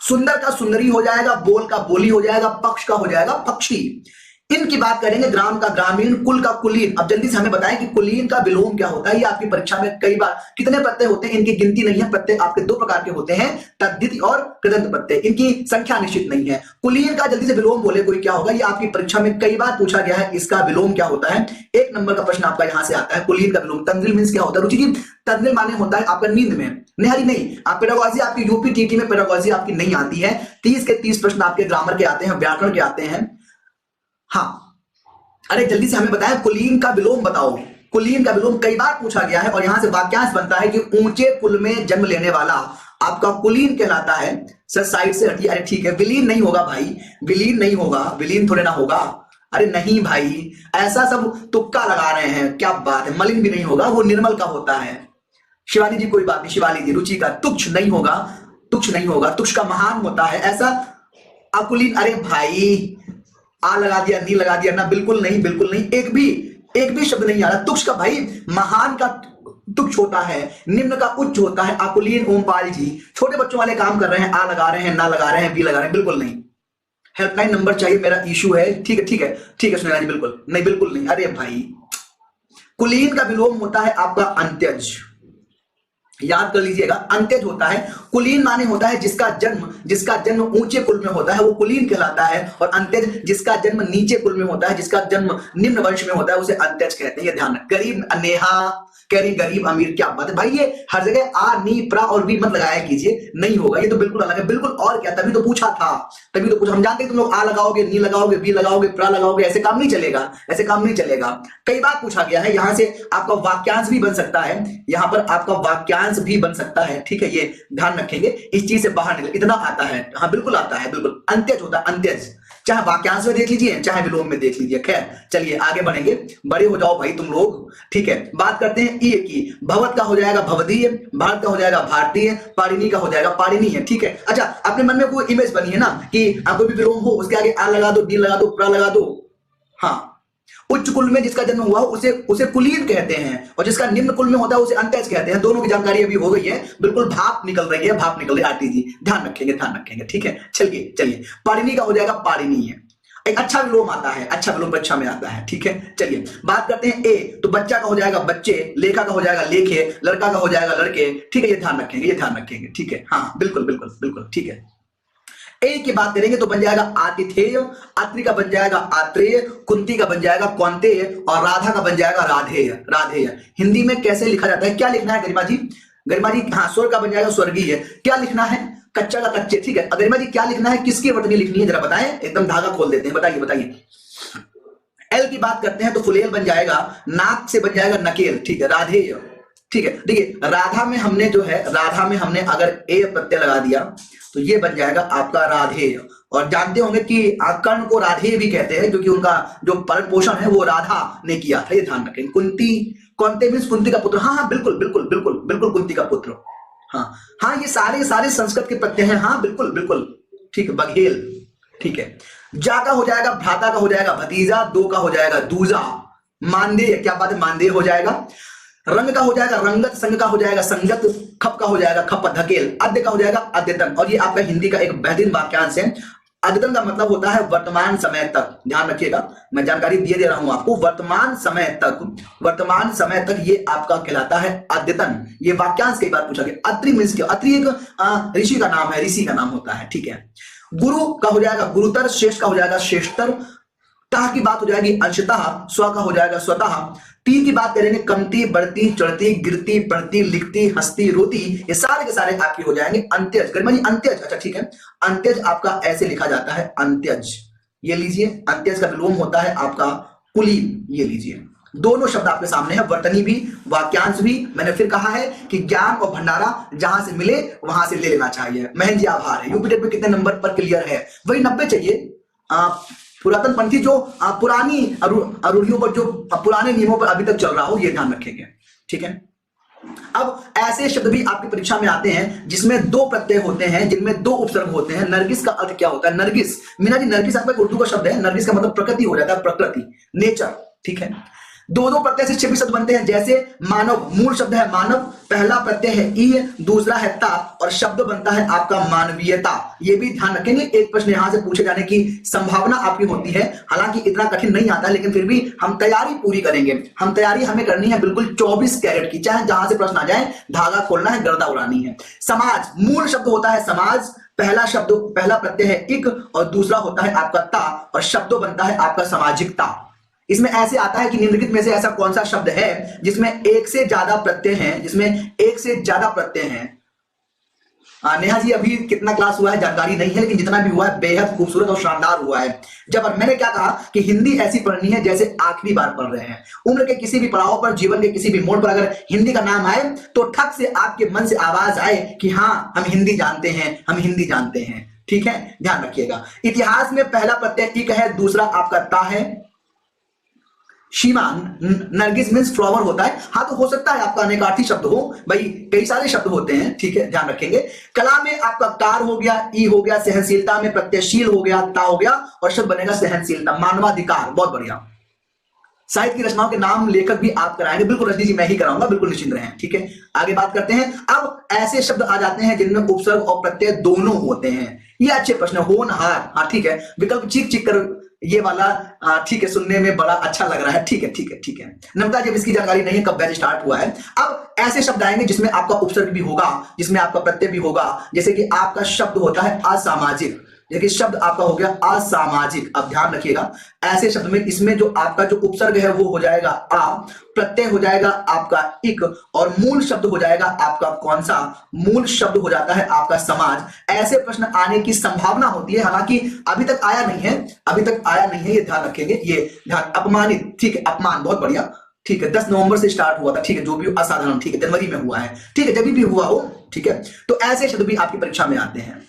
सुंदर का सुंदरी हो जाएगा, बोल का बोली हो जाएगा, पक्ष का हो जाएगा पक्षी। इनकी बात करेंगे, ग्राम का ग्रामीण, कुल का कुलीन। अब जल्दी से हमें बताएं कि कुलीन का विलोम क्या होता है। ये आपकी परीक्षा में कई बार, कितने प्रत्यय होते हैं इनकी गिनती नहीं है, प्रत्यय आपके दो प्रकार के होते हैं, तद्धित और कृदंत प्रत्यय, इनकी संख्या निश्चित नहीं है। कुलीन का जल्दी से विलोम बोले कोई क्या होगा, ये आपकी परीक्षा में कई बार पूछा गया है, इसका विलोम क्या होता है। 1 नंबर का प्रश्न आपका यहां से आता है, कुलीन का विलोम। तंद्रिल मींस क्या होता है रुचि जी? तंद्रिल माने होता है आपका नींद में, निहारी नहीं। आप पेडागोजी, आपकी यूपीटीटी में पेडागोजी आपकी नहीं आती है, 30 के 30 प्रश्न आपके ग्रामर के आते हैं, व्याकरण के आते हैं। हाँ अरे जल्दी से हमें बताएं, कुलीन का विलोम बताओ। कुलीन का विलोम कई बार पूछा गया है और यहां से वाक्यांश बनता है कि ऊंचे कुल में जन्म लेने वाला आपका कुलीन कहलाता है। सर साइड से हटिए, अरे ठीक है, विलीन नहीं होगा भाई, विलीन नहीं होगा, विलीन थोड़े ना होगा। अरे नहीं भाई, ऐसा सब तुक्का लगा रहे हैं, क्या बात है। मलिन भी नहीं होगा, वो निर्मल का होता है। शिवानी जी कोई बात नहीं, शिवाली जी, रुचि का तुक्ष नहीं होगा, तुक्ष नहीं होगा, तुक्ष का महान होता है, ऐसा अकुलीन। अरे भाई आ लगा दिया, नी लगा दिया ना, बिल्कुल नहीं, बिल्कुल नहीं, एक भी शब्द नहीं आ रहा। तुक्ष का भाई, महान का तुक्ष होता है, निम्न का उच्च होता है। अकुलीन ओमपाल जी छोटे बच्चों वाले काम कर रहे हैं, आ लगा रहे हैं, ना लगा रहे हैं, बी लगा रहे हैं, बिल्कुल नहीं। हेल्पलाइन नंबर चाहिए, मेरा इशू है, ठीक है, ठीक है, ठीक है सुनीला जी, बिल्कुल नहीं, बिल्कुल नहीं। अरे भाई कुलीन का विलोम होता है आपका अंत्यज, याद कर लीजिएगा, अंत्यज होता है। कुलीन माने होता है जिसका जन्म ऊंचे कुल में होता है, वो कुलीन कहलाता है। और अंत्यज जिसका जन्म नीचे कुल में होता है, जिसका जन्म निम्न वंश में होता है, उसे अंत्यज कहते हैं। ये ध्यान रख। गरीब, नेहा कह रही गरीब अमीर, क्या बात है भाई, ये हर जगह आ नी प्रा और भी मत लगाया कीजिए, नहीं होगा, ये तो बिल्कुल अलग है, बिल्कुल। और क्या, तभी तो पूछा था, तभी तो पूछा। हम जानते हैं तुम लोग आ लगाओगे, नी लगाओगे, बी लगाओगे, प्रा लगाओगे, ऐसे काम नहीं चलेगा, ऐसे काम नहीं चलेगा। कई बार पूछा गया है, यहां से आपका वाक्यांश भी बन सकता है, यहां पर आपका वाक्यांश भी बन सकता है, ठीक है, ये ध्यान रखेंगे। इस चीज से बाहर निकल, इतना आता है, हाँ बिल्कुल आता है, बिल्कुल। अंत्यज होता है, अंत्यज, चाहे वाक्यांश में देख लीजिए, चाहे विलोम में देख लीजिए। खैर चलिए आगे बढ़ेंगे, बड़े हो जाओ भाई तुम लोग, ठीक है। बात करते हैं ई की। भवत का हो जाएगा भवदीय, भारत का हो जाएगा भारतीय, पाणिनि का हो जाएगा पाणिनीय, ठीक है। अच्छा, अपने मन में कोई इमेज बनी है ना कि आपको भी विलोम हो, उसके आगे आ लगा दो, डी लगा दो, प्रा लगा दो। हाँ, उच्च कुल में जिसका जन्म हुआ उसे कुलीन कहते हैं, और जिसका निम्न कुल में होता है उसे अंत्यज कहते हैं। दोनों की जानकारी अभी हो गई है, बिल्कुल भाप निकल रही है, आरती जी ध्यान रखेंगे, ध्यान रखेंगे, ठीक है। चलिए, पाणिनि का हो जाएगा पाणिनीय। एक अच्छा विलोम आता है, अच्छा विलोम परीक्षा में आता है, ठीक है। चलिए बात करते हैं ए, तो बच्चा का हो जाएगा बच्चे, लेखा का हो जाएगा लेखे, लड़का का हो जाएगा लड़के, ठीक है। ये ध्यान रखेंगे, ये ध्यान रखेंगे, ठीक है। हाँ बिल्कुल बिल्कुल बिल्कुल, ठीक है। ए की बात करेंगे तो बन जाएगा आतिथेय, अत्रि का बन जाएगा आत्रेय, कुंती का बन जाएगा कौंतेय और राधा का बन जाएगा राधेय, राधेय। हिंदी में कैसे लिखा जाता है, क्या लिखना है गरिमा जी? गरिमा जी हाँ, स्वर्ग का बन जाएगा स्वर्गीय, क्या लिखना है? कच्चा का कच्चे, ठीक है। गरिमा जी क्या लिखना है, किसकी वर्तनी लिखनी है जरा बताएं, एकदम धागा खोल देते हैं, बताइए बताइए। एल की बात करते हैं तो फुलेल बन जाएगा, नाक से बन जाएगा नकेल, ठीक है, राधेय, ठीक है। देखिए राधा में हमने जो है, राधा में हमने अगर ए प्रत्यय लगा दिया तो ये बन जाएगा आपका राधेय। और जानते होंगे कि कर्ण को राधेय भी कहते हैं क्योंकि उनका जो पालन पोषण है वो राधा ने किया था, ये ध्यान रखें। कुंती, कौनते मीन्स कुंती का पुत्र, हाँ हाँ बिल्कुल बिल्कुल बिल्कुल बिल्कुल कुंती का पुत्र, हाँ हाँ, ये सारे सारे संस्कृत के प्रत्यय हैं, हाँ बिल्कुल बिल्कुल, ठीक है। बघेल, ठीक है। जा का हो जाएगा भ्राता का हो जाएगा भतीजा, दो का हो जाएगा दूजा, मानदेय, क्या बात है, मानदेय हो जाएगा। रंग का हो जाएगा रंगत, संग का हो जाएगा संगत, खप का हो जाएगा खप, धकेल, अद्य का हो जाएगा अद्यतन। और ये आपका हिंदी का एक बेहतरीन वाक्यांश है। अद्यतन का मतलब होता है वर्तमान समय तक, ध्यान रखिएगा, मैं जानकारी दे रहा हूं आपको। वर्तमान समय तक, वर्तमान समय तक ये आपका कहलाता है अद्यतन। ये वाक्यांश कई बार पूछा गया। अत्रि मीन्स क्या? अत्रि एक ऋषि का नाम है, ऋषि का नाम होता है, ठीक है। गुरु का हो जाएगा गुरुतर, शेष का हो जाएगा श्रेष्ठतर, ता की बात हो जाएगी अंशतः, स्व का हो जाएगा स्वतः। ती की बात करेंगे कमती, बढ़ती, चढ़ती, गिरती, पढ़ती, लिखती, हंसती, रोती, ये सारे के सारे आपके हो जाएंगे अंत्यज। गरिमा जी अंत्यज, अच्छा ठीक है। अंत्यज आपका ऐसे लिखा जाता है, अंत्यज, ये लीजिए। अंत्यज का विलोम होता है आपका कुलीन, ये लीजिए। दोनों शब्द आपके सामने है, वर्तनी भी वाक्यांश भी। मैंने फिर कहा है कि ज्ञान और भंडारा जहां से मिले वहां से ले लेना चाहिए। महेंद्र जी आभार है। यूपीटेट में कितने नंबर पर क्लियर है? वही 90 चाहिए। पुरातन पंथी जो पुरानी रूढ़ियों पर, जो पुराने नियमों पर अभी तक चल रहा हो, ये ध्यान रखेंगे, ठीक है। अब ऐसे शब्द भी आपकी परीक्षा में आते हैं जिसमें दो प्रत्यय होते हैं, जिनमें दो उपसर्ग होते हैं। नरगिस का अर्थ क्या होता है? नरगिस, मीना जी नरगिस आपका उर्दू का शब्द है। नरगिस का मतलब प्रकृति हो जाता है, प्रकृति, नेचर, ठीक है। दो दो प्रत्यय से 26 शब्द बनते हैं, जैसे मानव, मूल शब्द है मानव, पहला प्रत्यय है ई, दूसरा है ता, और शब्द बनता है आपका मानवीयता। ये भी ध्यान रखेंगे, एक प्रश्न यहां से पूछे जाने की संभावना आपकी होती है। हालांकि इतना कठिन नहीं आता, लेकिन फिर भी हम तैयारी पूरी करेंगे। हम तैयारी हमें करनी है बिल्कुल 24 कैरेट की, चाहे जहां से प्रश्न आ जाए, धागा खोलना है, गर्दा उड़ानी है। समाज, मूल शब्द होता है समाज, पहला शब्द, पहला प्रत्यय है इक और दूसरा होता है आपका ता, और शब्द बनता है आपका सामाजिकता। इसमें ऐसे आता है कि निम्नलिखित में से ऐसा कौन सा शब्द है जिसमें एक से ज्यादा प्रत्यय हैं, जिसमें एक से ज्यादा प्रत्यय हैं? नेहा जी अभी कितना क्लास हुआ है जानकारी नहीं है, लेकिन जितना भी हुआ है बेहद खूबसूरत और शानदार हुआ है। जब मैंने क्या कहा कि हिंदी ऐसी पढ़नी है जैसे आखिरी बार पढ़ रहे हैं। उम्र के किसी भी पड़ाव पर, जीवन के किसी भी मोड़ पर अगर हिंदी का नाम आए तो ठक से आपके मन से आवाज आए कि हाँ हम हिंदी जानते हैं, हम हिंदी जानते हैं, ठीक है, ध्यान रखिएगा। इतिहास में पहला प्रत्यय इक है, दूसरा आपका ता है। शीमान, नरगिस मीन्स फ्लावर होता है, हाँ तो हो सकता है आपका अनेकार्थी शब्द हो, भाई कई सारे शब्द होते हैं, ठीक है, ध्यान रखेंगे। कला में आपका कार हो गया, ई हो गया। सहनशीलता में प्रत्ययशील हो गया, ता हो गया, और शब्द बनेगा सहनशीलता। मानवाधिकार, बहुत बढ़िया। साहित्य की रचनाओं के नाम लेखक भी आप कराएंगे, बिल्कुल रजनी जी मैं ही कराऊंगा, बिल्कुल निश्चिंत रहें, ठीक है। आगे बात करते हैं। अब ऐसे शब्द आ जाते हैं जिनमें उपसर्ग और प्रत्यय दोनों होते हैं। ये अच्छे प्रश्न, होनहार, हाँ ठीक है। विकल्प चीख चीख कर, ये वाला ठीक है, सुनने में बड़ा अच्छा लग रहा है, ठीक है ठीक है ठीक है। नमता जब इसकी जानकारी नहीं है कब बैच स्टार्ट हुआ है। अब ऐसे शब्द आएंगे जिसमें आपका उपसर्ग भी होगा, जिसमें आपका प्रत्यय भी होगा। जैसे कि आपका शब्द होता है असामाजिक, देखिए शब्द आपका हो गया असामाजिक। अब ध्यान रखिएगा, ऐसे शब्द में इसमें जो आपका जो उपसर्ग है वो हो जाएगा आ, प्रत्यय हो जाएगा आपका इक, और मूल शब्द हो जाएगा आपका कौन सा? मूल शब्द हो जाता है आपका समाज। ऐसे प्रश्न आने की संभावना होती है, हालांकि अभी तक आया नहीं है, अभी तक आया नहीं है, ये ध्यान रखेंगे। ये ध्यान, अपमानित, ठीक है, अपमान, बहुत बढ़िया, ठीक है। 10 नवंबर से स्टार्ट हुआ था, ठीक है, जो भी असाधारण, ठीक है, जनवरी में हुआ है, ठीक है, जब भी हुआ हो, ठीक है। तो ऐसे शब्द भी आपकी परीक्षा में आते हैं।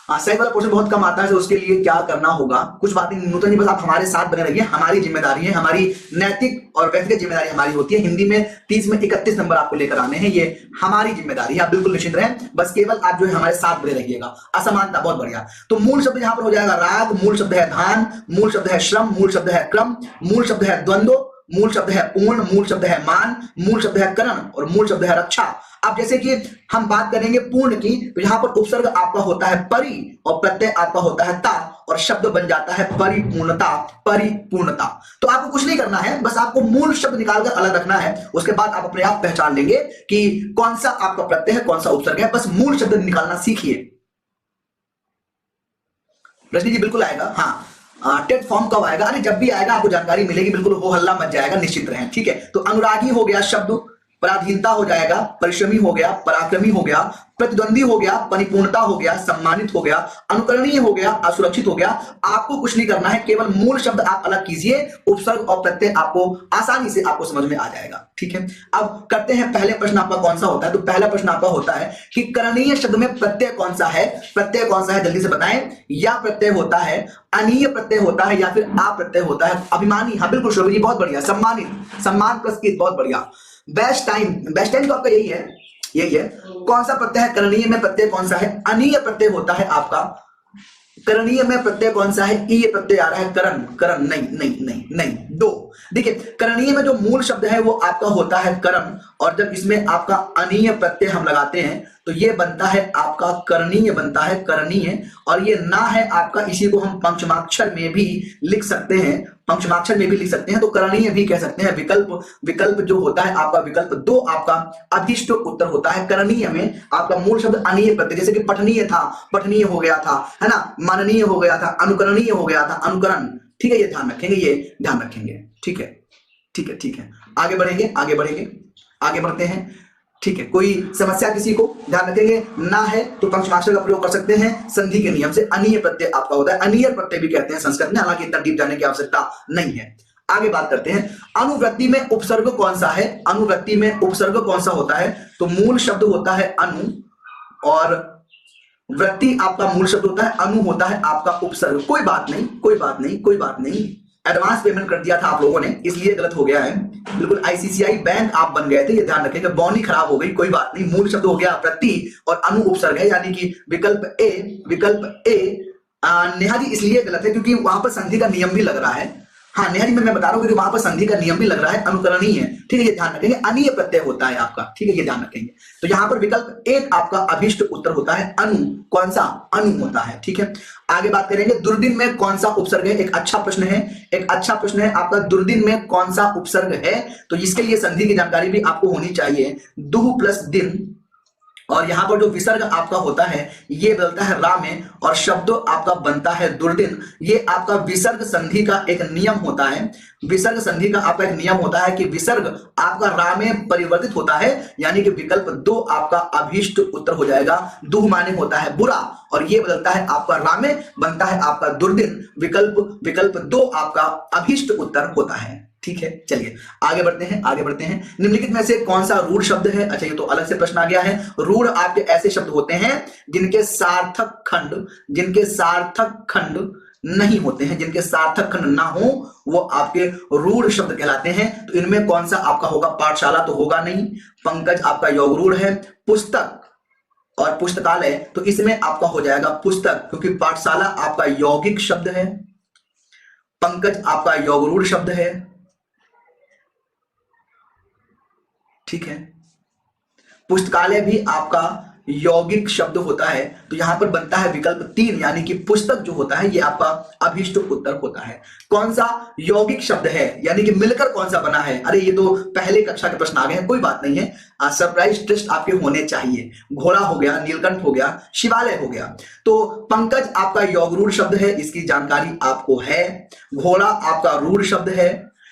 सही वाला क्वेश्चन बहुत कम आता है, तो उसके लिए क्या करना होगा? कुछ बातें नूतन जी, बस आप हमारे साथ बने रहिए। हमारी जिम्मेदारी है, हमारी नैतिक और व्यक्तिगत जिम्मेदारी हमारी होती है। हिंदी में 30 में 31 नंबर आपको लेकर आने हैं, ये हमारी जिम्मेदारी है। आप बिल्कुल निश्चिंत रहें, बस केवल आप जो है हमारे साथ बने रहिएगा। असमानता, बहुत बढ़िया। तो मूल शब्द यहां पर हो जाएगा राग, मूल शब्द है धान, मूल शब्द है श्रम, मूल शब्द है क्रम, मूल शब्द है द्वंद्व, मूल शब्द है पूर्ण, मूल शब्द है मान, मूल शब्द है करण और मूल शब्द है रक्षा। अब जैसे कि हम बात करेंगे पूर्ण की, तो यहां पर उपसर्ग आपका होता है परि और प्रत्यय आपका होता है ता और शब्द बन जाता है परिपूर्णता, परिपूर्णता। तो आपको कुछ नहीं करना है, बस आपको मूल शब्द निकालकर अलग रखना है, उसके बाद आप अपने आप पहचान लेंगे कि कौन सा आपका प्रत्यय है, कौन सा उपसर्ग है। बस मूल शब्द निकालना सीखिए। रजनी जी बिल्कुल आएगा, हाँ। टेट फॉर्म कब आएगा? अरे जब भी आएगा आपको जानकारी मिलेगी, बिल्कुल हो हल्ला मच जाएगा, निश्चित रहें, ठीक है। तो अनुरागी हो गया शब्द, पराधीनता हो जाएगा, परिश्रमी हो गया, पराक्रमी हो गया, प्रतिद्वंदी हो गया, परिपूर्णता हो गया, सम्मानित हो गया, अनुकरणीय हो गया, असुरक्षित हो गया। आपको कुछ नहीं करना है, केवल मूल शब्द आप अलग कीजिए, उपसर्ग और प्रत्यय आपको आसानी से आपको समझ में आ जाएगा, ठीक है। अब करते हैं पहले प्रश्न आपका कौन सा होता है। तो पहला प्रश्न आपका होता है कि करणीय शब्द में प्रत्यय कौन सा है? प्रत्यय कौन सा है जल्दी से बताएं। या प्रत्यय होता है, अनीय प्रत्यय होता है, या फिर आ प्रत्यय होता है, अभिमानी, हाँ बिल्कुल शोभी जी बहुत बढ़िया, सम्मानित, सम्मान प्लस कीत, बहुत बढ़िया। बेस्ट टाइम, बेस्ट टाइम तो आपका यही है, यही है। कौन सा प्रत्यय है करणीय में? प्रत्यय कौन सा है? अनीय प्रत्यय होता है आपका। करणीय में प्रत्यय कौन सा है? ई प्रत्यय आ रहा है, करण, करण नहीं नहीं नहीं नहीं, दो। देखिए करणीय में जो मूल शब्द है वो आपका होता है करण, और जब इसमें आपका अनीय प्रत्यय हम लगाते हैं तो ये बनता है आपका करणीय, बनता है करणीय। और ये ना है आपका, इसी को हम पंचमाक्षर में भी लिख सकते हैं, पंचमाक्षर में भी लिख सकते हैं, तो करणीय भी कह सकते हैं। विकल्प, विकल्प जो होता है आपका विकल्प दो आपका अभिष्ट उत्तर होता है। करणीय में आपका मूल शब्द अनीय प्रत्यय, जैसे कि पठनीय था, पठनीय हो गया था, है ना, माननीय हो गया था, अनुकरणीय हो गया था, अनुकरण, ठीक है। ये ध्यान रखेंगे, ये ध्यान रखेंगे, ठीक है, ठीक है, ठीक है। आगे बढ़ेंगे, आगे बढ़ेंगे, आगे बढ़ते हैं, ठीक है। कोई समस्या किसी को? ध्यान रखेंगे, ना है तो पंचमाक्षर का प्रयोग कर सकते हैं संधि के नियम से। अनीय प्रत्यय आपका होता है, अनीय प्रत्यय भी कहते हैं संस्कृत में, हालांकि इतना डीप जाने की आवश्यकता नहीं है। आगे बात करते हैं, अनुवृत्ति में उपसर्ग कौन सा है? अनुवृत्ति में उपसर्ग कौन सा होता है? तो मूल शब्द होता है अनु, और वृत्ति आपका मूल शब्द होता है, अनु होता है आपका उपसर्ग। कोई बात नहीं, कोई बात नहीं, कोई बात नहीं। एडवांस पेमेंट कर दिया था आप लोगों ने, इसलिए गलत हो गया है। बिल्कुल आईसीसीआई बैंक आप बन गए थे, ये ध्यान रखेंगे। बॉनी खराब हो गई, कोई बात नहीं। मूल शब्द हो गया वृत्ति और अनु उपसर्ग है, यानी कि विकल्प ए, विकल्प ए। नेहा जी इसलिए गलत है क्योंकि वहां पर संधि का नियम भी लग रहा है। हाँ नेहा जी मैं बता रहा हूँ कि वहां पर संधि का नियम भी लग रहा है, अनुकरणीय है, ठीक है, ये ध्यान रखेंगे। अनीय प्रत्यय होता है आपका, ठीक है, ये ध्यान रखेंगे। तो यहाँ पर विकल्प एक आपका अभिष्ट उत्तर होता है अनु। कौन सा? अनु होता है, ठीक है। आगे बात करेंगे, दुर्दिन में कौन सा उपसर्ग है? एक अच्छा प्रश्न है, एक अच्छा प्रश्न है आपका। दुर्दिन में कौन सा उपसर्ग है? तो इसके लिए संधि की जानकारी भी आपको होनी चाहिए। दुह प्लस दिन, और यहां पर जो विसर्ग आपका होता है ये बदलता है रा में, और शब्द आपका बनता है दुर्दिन। ये आपका विसर्ग संधि का एक नियम होता है। विसर्ग संधि का आपका एक नियम होता है कि विसर्ग आपका रा में परिवर्तित होता है, यानी कि विकल्प दो आपका अभीष्ट उत्तर हो जाएगा। दुह माने होता है बुरा, और ये बदलता है आपका रा में, बनता है आपका दुर्दिन। विकल्प दो आपका अभीष्ट उत्तर होता है, ठीक है। चलिए आगे बढ़ते हैं, आगे बढ़ते हैं। निम्नलिखित में से कौन सा रूढ़ शब्द है? अच्छा ये तो अलग से प्रश्न आ गया है। रूढ़ आपके ऐसे शब्द होते हैं जिनके सार्थक खंड नहीं होते हैं, जिनके सार्थक खंड ना हो वो आपके रूढ़ शब्द कहलाते हैं। तो इनमें कौन सा आपका होगा? पाठशाला तो होगा नहीं, पंकज आपका योग रूढ़ है, पुस्तक और पुस्तकालय, तो इसमें आपका हो जाएगा पुस्तक, क्योंकि पाठशाला आपका यौगिक शब्द है, पंकज आपका योग रूढ़ शब्द है, ठीक है। पुस्तकालय भी आपका यौगिक शब्द होता है, तो यहां पर बनता है विकल्प तीन, यानी कि पुस्तक जो होता है ये आपका अभिष्ट उत्तर होता है। कौन सा यौगिक शब्द है, यानी कि मिलकर कौन सा बना है? अरे ये तो पहले कक्षा के प्रश्न आ गए हैं, कोई बात नहीं है। सरप्राइज टेस्ट आपके होने चाहिए। घोड़ा हो गया, नीलकंठ हो गया, शिवालय हो गया। तो पंकज आपका योग रूढ़ शब्द है, इसकी जानकारी आपको है। घोड़ा आपका रूढ़ शब्द है,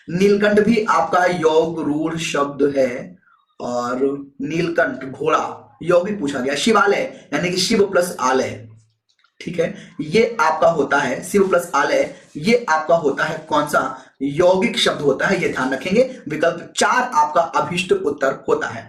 नीलकंठ भी आपका योग रूढ़ शब्द है, और नीलकंठ घोड़ा यौगिक पूछा गया। शिवालय यानी कि शिव प्लस आलय, ठीक है, ये आपका होता है शिव प्लस आलय, ये आपका होता है कौन सा? यौगिक शब्द होता है, ये ध्यान रखेंगे। विकल्प चार आपका अभिष्ट उत्तर होता है।